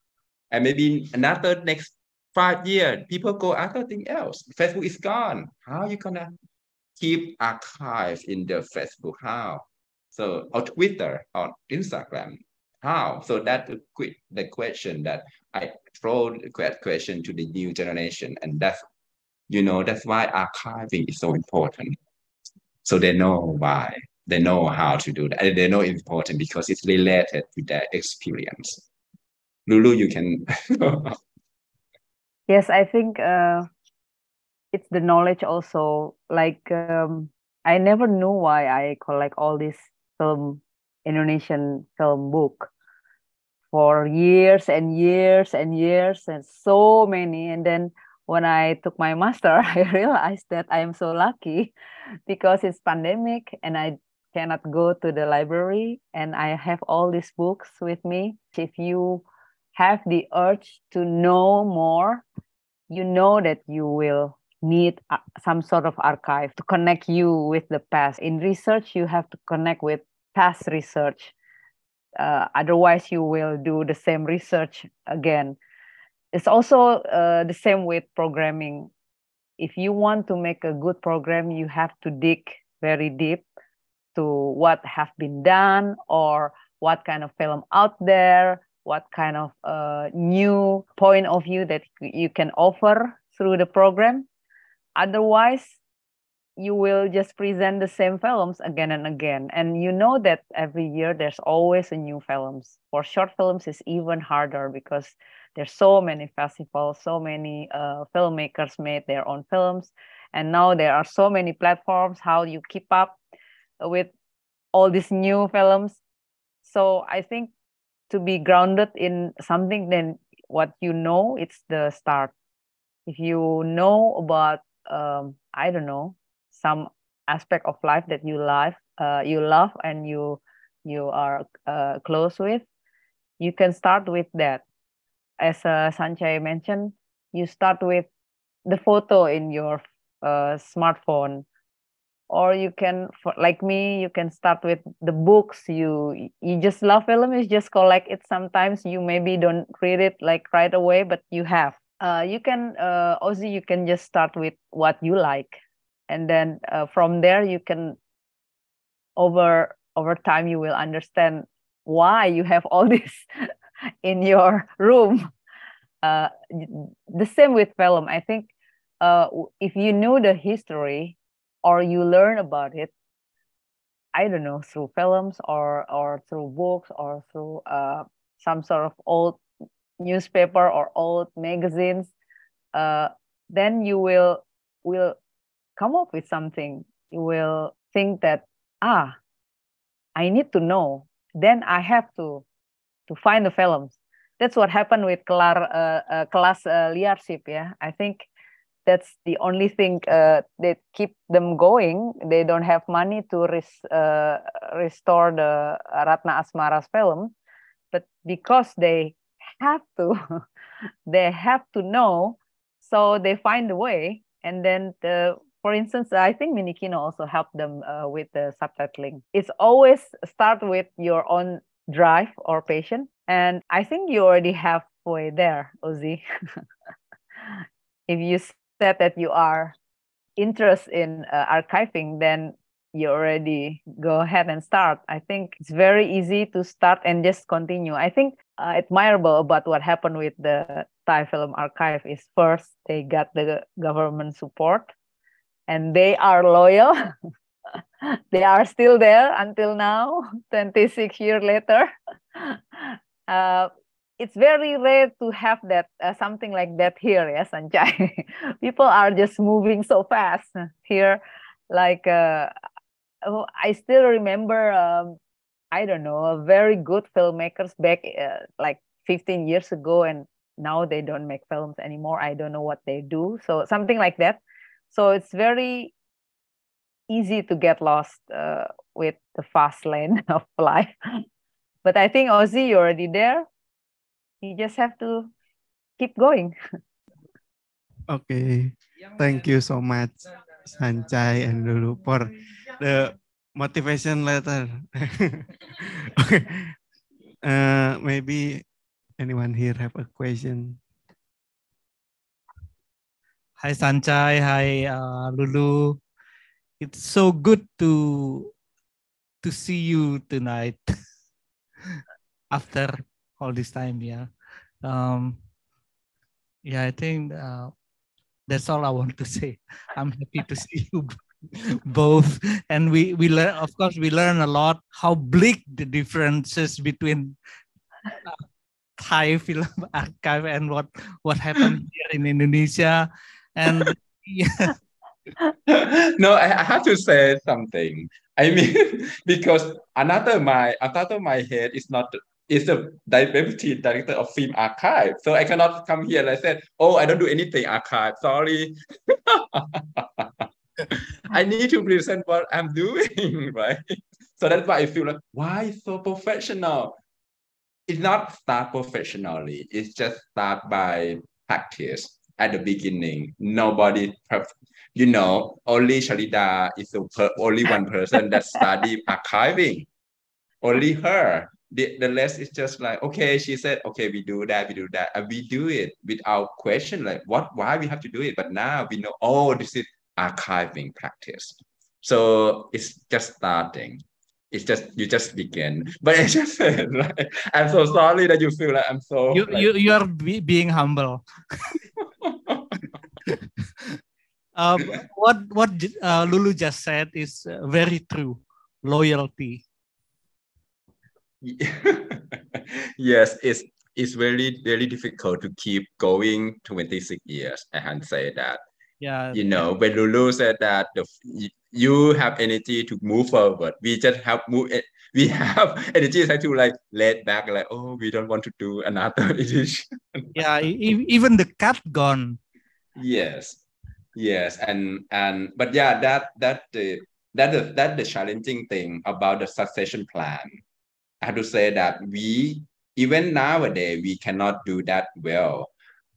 and maybe another next 5 years, people go other thing else. Facebook is gone. How are you gonna keep archives in the Facebook? How? So, or Twitter or Instagram. How? So that's the question that I throw the question to the new generation. And that's, you know, that's why archiving is so important. So they know why. They know how to do that. And they know it's important because it's related to their experience. Lulu, you can. Yes, I think it's the knowledge also. Like I never knew why I collect all these Indonesian film book for years and years and years and so many. And then when I took my master, I realized that I am so lucky because it's pandemic and I cannot go to the library and I have all these books with me. If you have the urge to know more, you know that you will need some sort of archive to connect you with the past. In research, you have to connect with past research. Otherwise, you will do the same research again. It's also the same with programming. If you want to make a good program, you have to dig very deep to what have been done or what kind of film out there, what kind of new point of view that you can offer through the program. Otherwise, you will just present the same films again and again. And you know that every year there's always a new films. For short films, it's even harder because there's so many festivals, so many filmmakers made their own films. And now there are so many platforms, how you keep up with all these new films. So I think to be grounded in something, then what you know, it's the start. If you know about, I don't know, some aspect of life that you love and you are close with, you can start with that. As Sanchai mentioned, you start with the photo in your smartphone or you can, like me, you can start with the books. You just love film, you just collect it. Sometimes you maybe don't read it like right away, but you have. You can, Ozzy, you can just start with what you like, and then from there you can, over time, you will understand why you have all this in your room. The same with film. I think if you know the history or you learn about it, I don't know, through films or through books or through some sort of old newspaper or old magazines, then you will come up with something. You will think that, I need to know. Then I have to find the films. That's what happened with kelas leadership. Yeah, I think that's the only thing that keep them going. They don't have money to restore the Ratna Asmara's film, but because they have to, they have to know, so they find a way. And then, for instance, I think Minikino also helped them with the subtitling. It's always start with your own drive or passion, and I think you already halfway there, Ozzy. If you said that you are interested in archiving, then you already go ahead and start. I think it's very easy to start and just continue. I think admirable about what happened with the Thai Film Archive is, first, they got the government support and they are loyal. They are still there until now, 26 years later. It's very rare to have that, something like that here, yes, Sanchai. People are just moving so fast here. Like, I still remember, I don't know, very good filmmakers back like 15 years ago, and now they don't make films anymore. I don't know what they do. So something like that. So it's very easy to get lost with the fast lane of life. But I think, Ozzy, you're already there. You just have to keep going. Okay, thank you so much, Sanchai and Lulu, for the motivation letter. Okay, maybe anyone here have a question? Hi Sanchai, hi Lulu. It's so good to see you tonight after all this time. Yeah, yeah. I think that's all I want to say. I'm happy to see you both, and we learn. Of course, we learn a lot. How bleak the differences between Thai film archive and what happened here in Indonesia, and yeah. No, I have to say something. I mean, because another my head is the deputy director of film archive. So I cannot come here and I said, oh, I don't do anything archive. Sorry. I need to present what I'm doing, right? So that's why I feel like, why so professional? It's not start professionally. It's just start by practice at the beginning. Nobody, only Sharida is only one person that study archiving. Only her. The rest is just like, okay, she said, okay, we do that, and we do it without question, like why we have to do it. But now we know, oh, this is archiving practice. So it's just starting. It's just you just begin. But I just said, like, I'm so sorry that you feel like I'm so. You are being humble. What Lulu just said is very true. Loyalty. Yes, it's very very difficult to keep going 26 years. I can say that. Yeah. When Lulu said that you have energy to move forward, we just have we have energy to like let back, like, oh, we don't want to do another edition. Yeah, even the cat gone. Yes, but yeah, that's the challenging thing about the succession plan. I have to say that even nowadays we cannot do that well,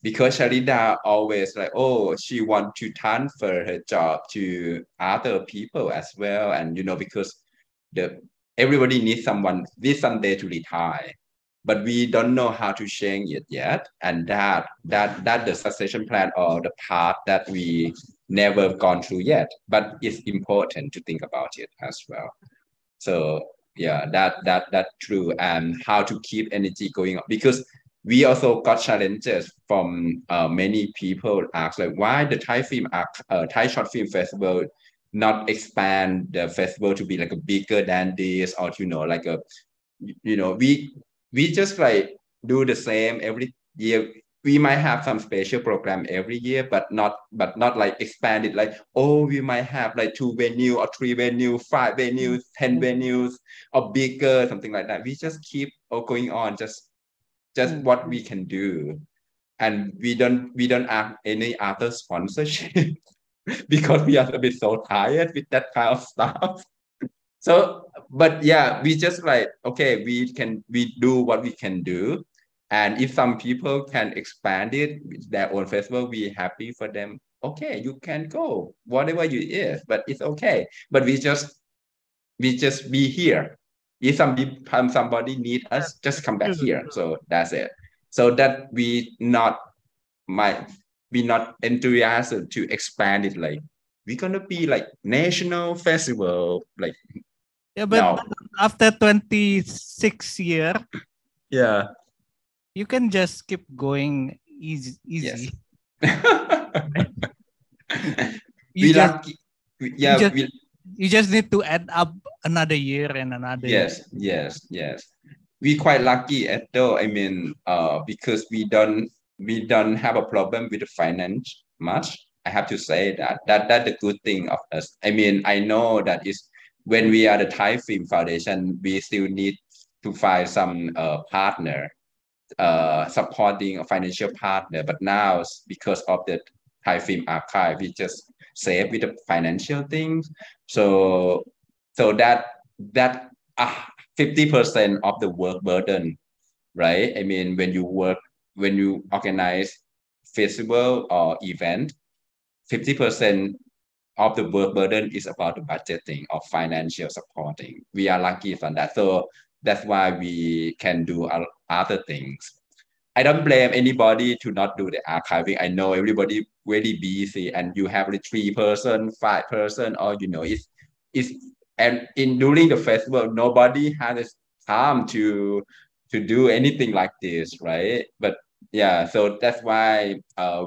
because Sharida always like, oh, she want to transfer her job to other people as well, and because everybody needs someday to retire, but we don't know how to change it yet, and that the succession plan or the path that we never gone through yet, but it's important to think about it as well. So yeah, that's true. And how to keep energy going on, because we also got challenges from many people ask like, why the Thai short film festival not expand the festival to be like a bigger than this, or like a we just like do the same every year. We might have some special program every year, but not like expand it like, oh, we might have like 2 venue or 3 venue, 5 venues, 10 venues or bigger, something like that. We just keep going on, just what we can do. And we don't have any other sponsorship because we are a bit so tired with that kind of stuff. So, but yeah, we just like, okay, we do what we can do. And if some people can expand it with their own festival, we happy for them. Okay, you can go, whatever you is, but it's okay. But we just be here. If somebody need us, just come back here. So that's it. So that we not enthusiastic to expand it, like we're gonna be like national festival, like but no. After 26 years, yeah, you can just keep going easy. Yes. You just need to add up another year and another year. Yes. We quite lucky though. I mean, because we don't have a problem with the finance much. I have to say that's the good thing of us. I mean, I know that is when we are the Thai Film Foundation, we still need to find some partner, supporting a financial partner. But now, because of the Thai Film Archive, we just save with the financial things. So that 50% of the work burden, right? I mean, when you organize festival or event, 50% of the work burden is about the budgeting or financial supporting. We are lucky on that. So that's why we can do other things. I don't blame anybody to not do the archiving. I know everybody really busy, and you have like 3 person, 5 person, or it's and during the festival, nobody has time to do anything like this, right? But yeah, so that's why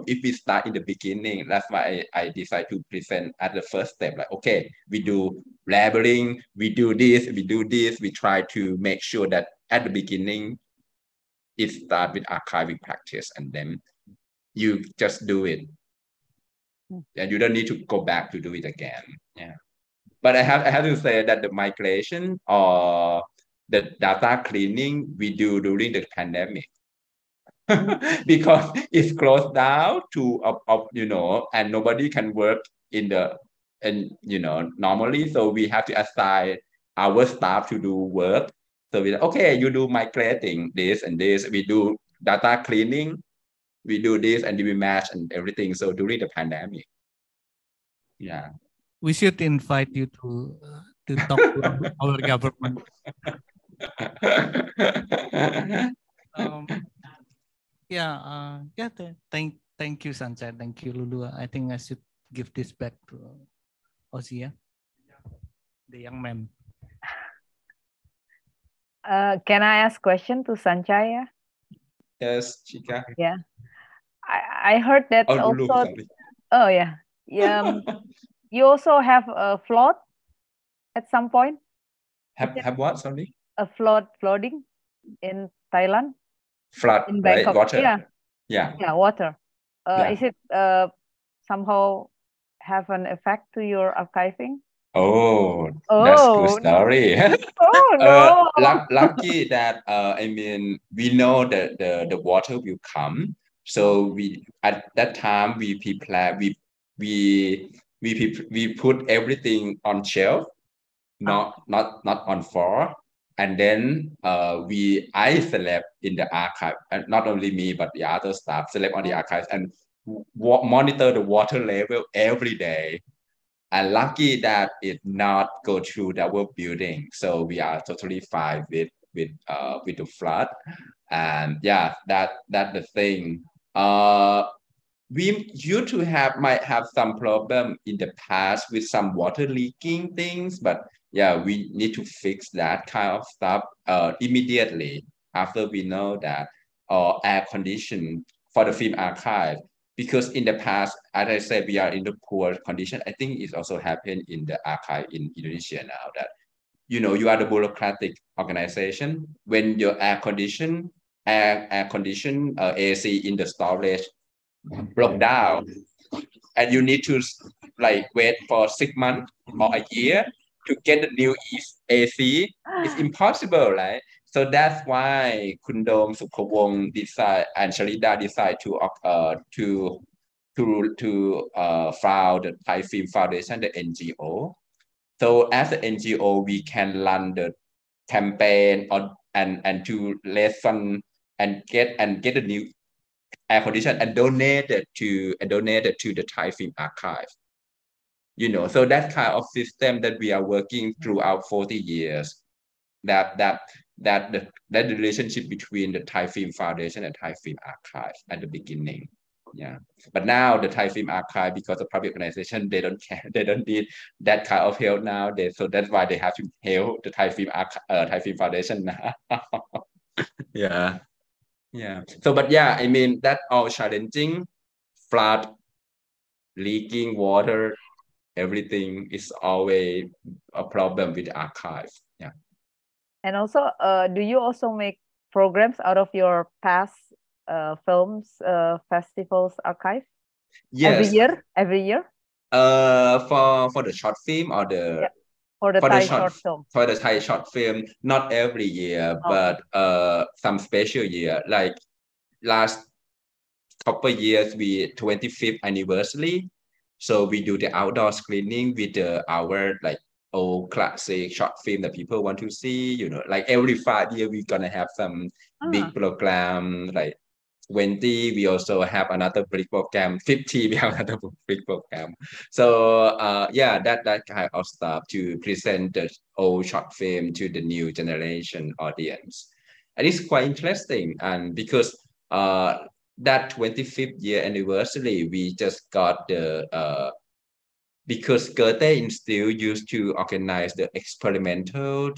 if we start in the beginning, that's why I decided to present at the first step, like, okay, we do labeling, we do this, we try to make sure that at the beginning it start with archiving practice, and then you just do it, and you don't need to go back to do it again. Yeah, but I have to say that the migration or the data cleaning we do during the pandemic. Because it's closed down to and nobody can work normally, so we have to assign our staff to do work. So we okay, you do migrating this and this, we do data cleaning, we do this, and we match and everything. So during the pandemic, yeah, we should invite you to talk to our government. Thank you, Sanchai. Thank you, Lulu. I think I should give this back to FAUZI, the young man. Can I ask question to Sanchai? Yes, Chika. Yeah, I heard that Lulu, also. sorry. Oh yeah. You also have a flood at some point. Have what? Sorry. A flooding in Thailand. Flood, in right? Bangkok. Water. Yeah, water. Is it somehow have an effect to your archiving? Oh, that's a good story. Oh no! Lucky that I mean, we know that the water will come. So we at that time we prepare we put everything on shelf, not on floor, And then I slept in the archive, and not only me, but the other staff slept on the archives and monitor the water level every day. And lucky that it not go through our building, so we are totally fine with the flood. And yeah, that's the thing. We used to might have some problem in the past with some water leaking things, but yeah, we need to fix that kind of stuff immediately after we know that air condition for the film archive. Because in the past, as I said, we are in the poor condition. I think it also happened in the archive in Indonesia now that, you are the bureaucratic organization. When your air condition AC in the storage broke down, and you need to like wait for 6 months or a year to get the new AC. It's impossible, right? So that's why Kundom Sukhawong decide and Sharida decide to found the Thai Film Foundation, the NGO. So as an NGO, we can run the campaign and to lessen and get a new air condition and donated to the Thai Film Archive. So that kind of system that we are working throughout 40 years, that the relationship between the Thai Film Foundation and Thai Film Archive at the beginning. Yeah, but now the Thai Film Archive, because of public organization, they don't care, they don't need that kind of help now. So that's why they have to help the Thai Film Foundation now. Yeah. Yeah. So, but yeah, I mean, that all challenging, flood, leaking water, everything is always a problem with the archive. Yeah. And also, do you also make programs out of your past films festivals archive? Yes. Every year? For the short film or the. Yeah. For the Thai short film. For the Thai short film, not every year, but some special year. Like last couple years, we 25th anniversary, so we do the outdoor screening with our like old classic short film that people want to see. Like every 5 years, we're gonna have some big program. Like 20, we also have another big program. 50, we have another big program. So yeah, that kind of stuff to present the old short film to the new generation audience. And it's quite interesting. And because that 25th year anniversary, we just got because Goethe still used to organize the experimental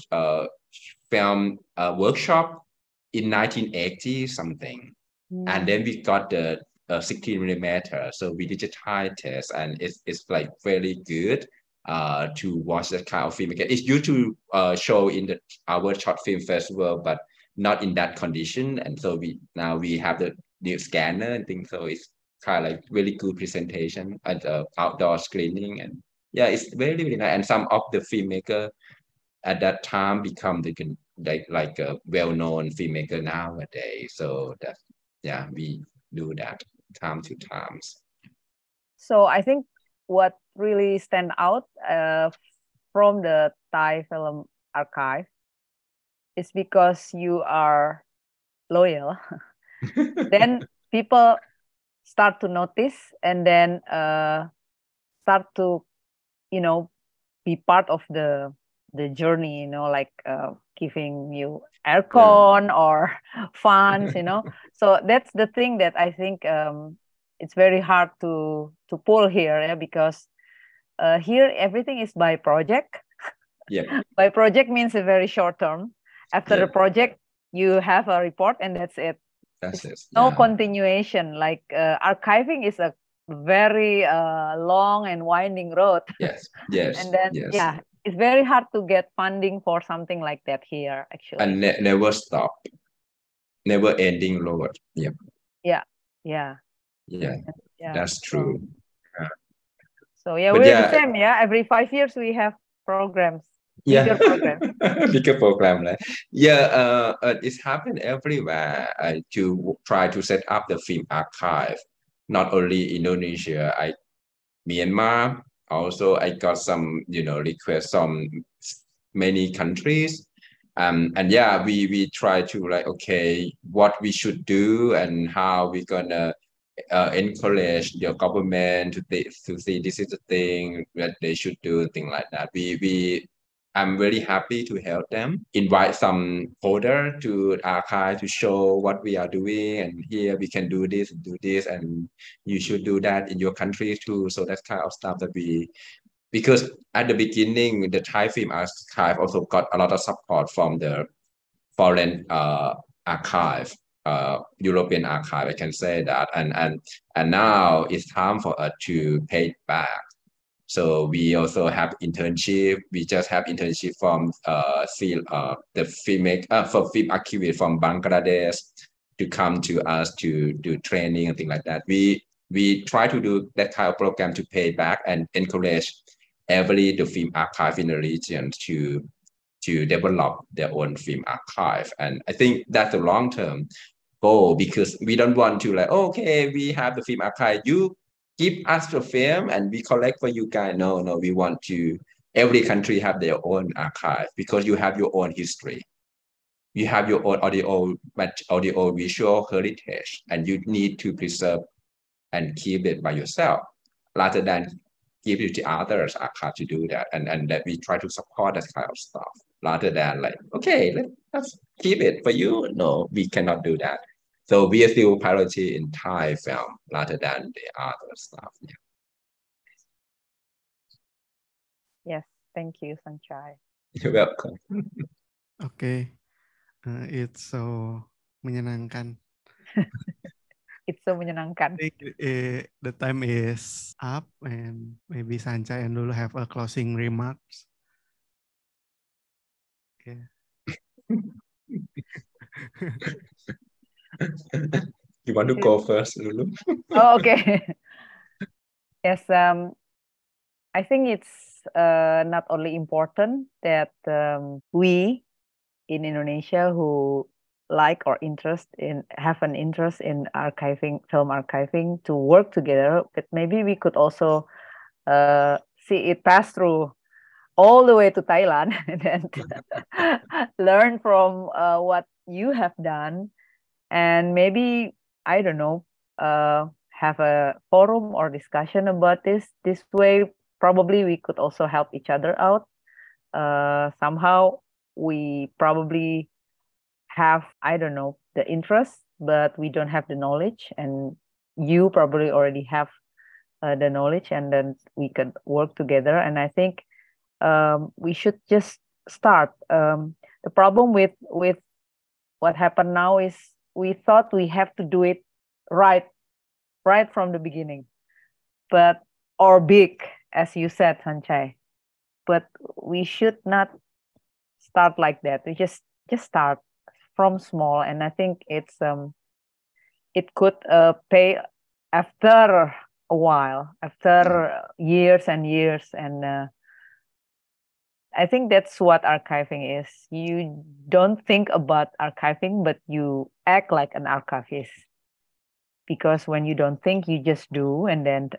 film workshop in 1980 something. And then we got the 16 millimeter, so we digitized it, and it's like very good to watch that kind of film again. It's used to show in our short film festival, but not in that condition. And so we have the new scanner and things, so it's kind of like really good presentation at the outdoor screening. And yeah, it's very, really nice. And some of the filmmaker at that time become like a well-known filmmaker nowadays. So that, yeah, we do that time to times. So I think what really stand out from the Thai film archive is because you are loyal. Then people start to notice, and then start to be part of the journey, like giving you aircon or funds, So that's the thing that I think it's very hard to pull here, because here everything is by project. Yeah. By project means a very short term. After the project, you have a report and that's it. That's it. No continuation. Like archiving is a very long and winding road. Yes. And then it's very hard to get funding for something like that here, actually. And never stop, never ending road. Yep. Yeah. That's true. So we're the same. Every 5 years we have programs. Bigger program. Bigger program, right? Yeah, it's happened everywhere to try to set up the film archive. Not only Indonesia, Myanmar. Also, I got some requests from many countries. And yeah, we try to like, okay, what we should do and how we're gonna encourage your government to see this is the thing that they should do, thing like that. I'm very happy to help them. Invite some holder to archive to show what we are doing, and here we can do this, and you should do that in your country too. So that's kind of stuff that because at the beginning, the Thai Film Archive also got a lot of support from the foreign archive, European archive, I can say that, and now it's time for us to pay it back. So we also have internship. We just have internship from the film archivist from Bangladesh to come to us to do training and things like that. We try to do that kind of program to pay back and encourage the film archive in the region to develop their own film archive. And I think that's the long-term goal, because we don't want to like, okay, we have the film archive, you give us the film and we collect for you guys. No, we want to, every country have their own archive, because you have your own history. You have your own audio visual heritage, and you need to preserve and keep it by yourself, rather than give it to others archive to do that. And that we try to support that kind of stuff, rather than like, okay, let's keep it for you. No, we cannot do that. So we are still priority in Thai film rather than the other stuff. Yeah. Yes, thank you, Sanchai. You're welcome. Okay, it's so menyenangkan. It's so menyenangkan. I think the time is up, and maybe Sanchai and Lulu have a closing remarks. Yeah. You want to go first, Lulu? Oh, okay. Yes, I think it's not only important that we in Indonesia who like or have an interest in archiving, film archiving, to work together, but maybe we could also see it pass through all the way to Thailand and learn from what you have done, and maybe, I don't know, have a forum or discussion about this. This way, probably we could also help each other out. Somehow we probably have, I don't know, the interest, but we don't have the knowledge, and you probably already have the knowledge, and then we can work together. And I think we should just start. The problem with what happened now is we thought we have to do it right from the beginning, or big, as you said, Sanchai. But we should not start like that. We just start from small, and I think it could pay after a while, after years and years. And I think that's what archiving is. You don't think about archiving, but you act like an archivist. Because when you don't think, you just do, and then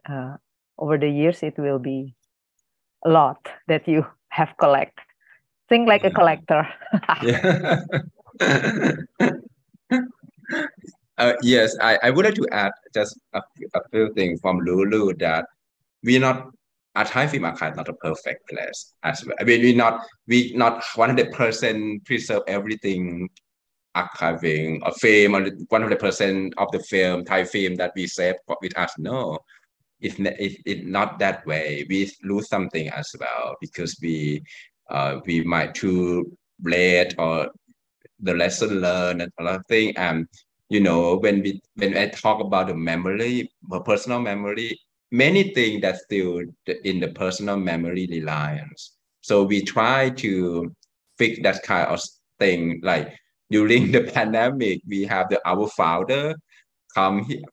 over the years it will be a lot that you have collect. Think like a collector. Yeah. Yes, I would like to add just a few things from Lulu, that our Thai film archive not a perfect place as well. I mean, we not 100% preserve everything archiving a film, or 100% of the film, Thai film that we save with us. No, it's not that way. We lose something as well, because we might too late, or the lesson learned and a lot of things. And when I talk about the memory, personal memory, many things that still in the personal memory reliance. So we try to fix that kind of thing. Like during the pandemic, we have our founder come here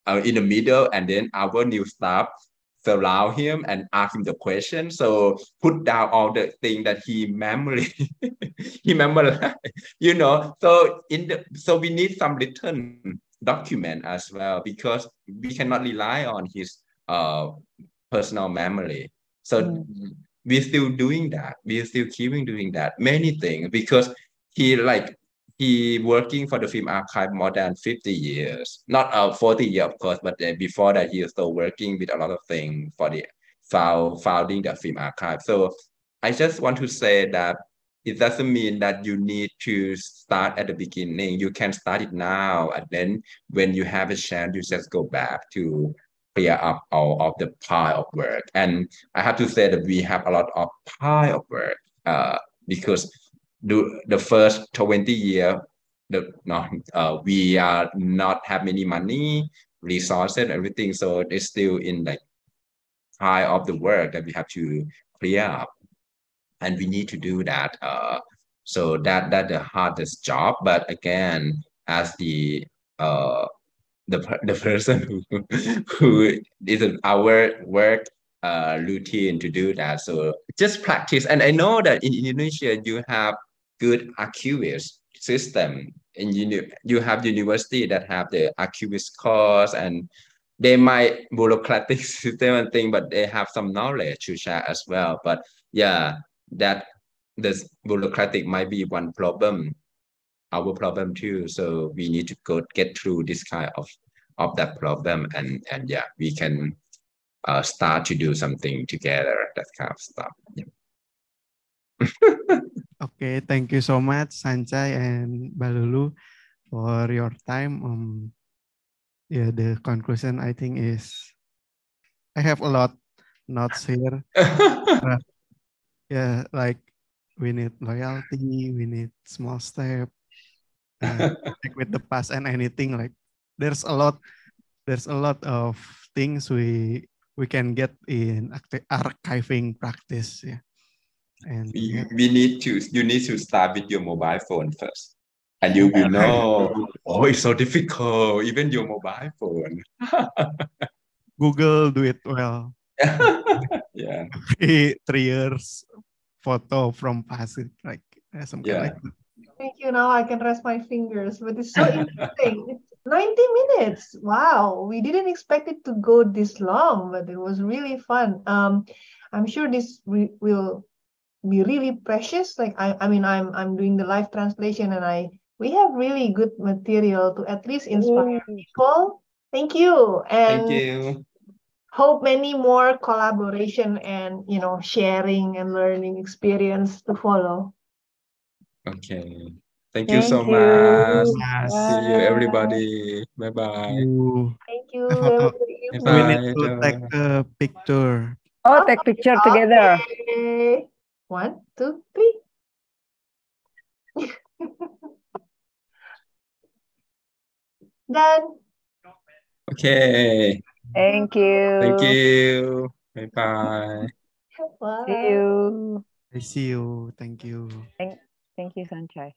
in the middle, and then our new staff surround him and ask him the question. So put down all the things that he memorized, So we need some written document as well, because we cannot rely on his personal memory. So we're still doing that. We're still keeping doing that. Many things, because he working for the film archive more than 50 years, not 40 years of course, but before that he is still working with a lot of things for the founding the film archive. So I just want to say that it doesn't mean that you need to start at the beginning. You can start it now, and then when you have a chance, you just go back to clear up all of the pile of work. And I have to say that we have a lot of pile of work because the first 20 year we are not have many money, resources, everything. So it's still in like pile of the work that we have to clear up, and we need to do that. So that the hardest job. But again, as the person who is our work routine to do that. So just practice. And I know that in Indonesia you have good archivist system. And you have university that have the archivist course, and they might bureaucratic system and thing, but they have some knowledge to share as well. But yeah, that the bureaucratic might be one problem, our problem too. So we need to get through this kind of that problem, and yeah, we can start to do something together, that kind of stuff. Yeah. Okay, thank you so much, Sanchai and Balulu, for your time. Yeah, the conclusion I think is I have a lot notes here. Yeah, like we need loyalty, we need small step, like with the past and anything. Like there's a lot of things we can get in archiving practice. Yeah, and you need to start with your mobile phone first, and you will know, oh, it's so difficult, even your mobile phone. Google do it well. Yeah. 3 years photo from past, like something like that. Thank you. Now I can rest my fingers, but it's so interesting. It's 90 minutes. Wow. We didn't expect it to go this long, but it was really fun. I'm sure this will be really precious. Like I mean, I'm doing the live translation, and we have really good material to at least inspire people. Thank you. And thank you. Hope many more collaboration and sharing and learning experience to follow. Okay. Thank you so much. See you, everybody. Bye-bye. Thank you, everybody. We need to take a picture. Oh, take picture together. Okay. 1, 2, 3. Done. Okay. Thank you. Thank you. Bye-bye. See you. I see you. Thank you. Thank you, Sanchai.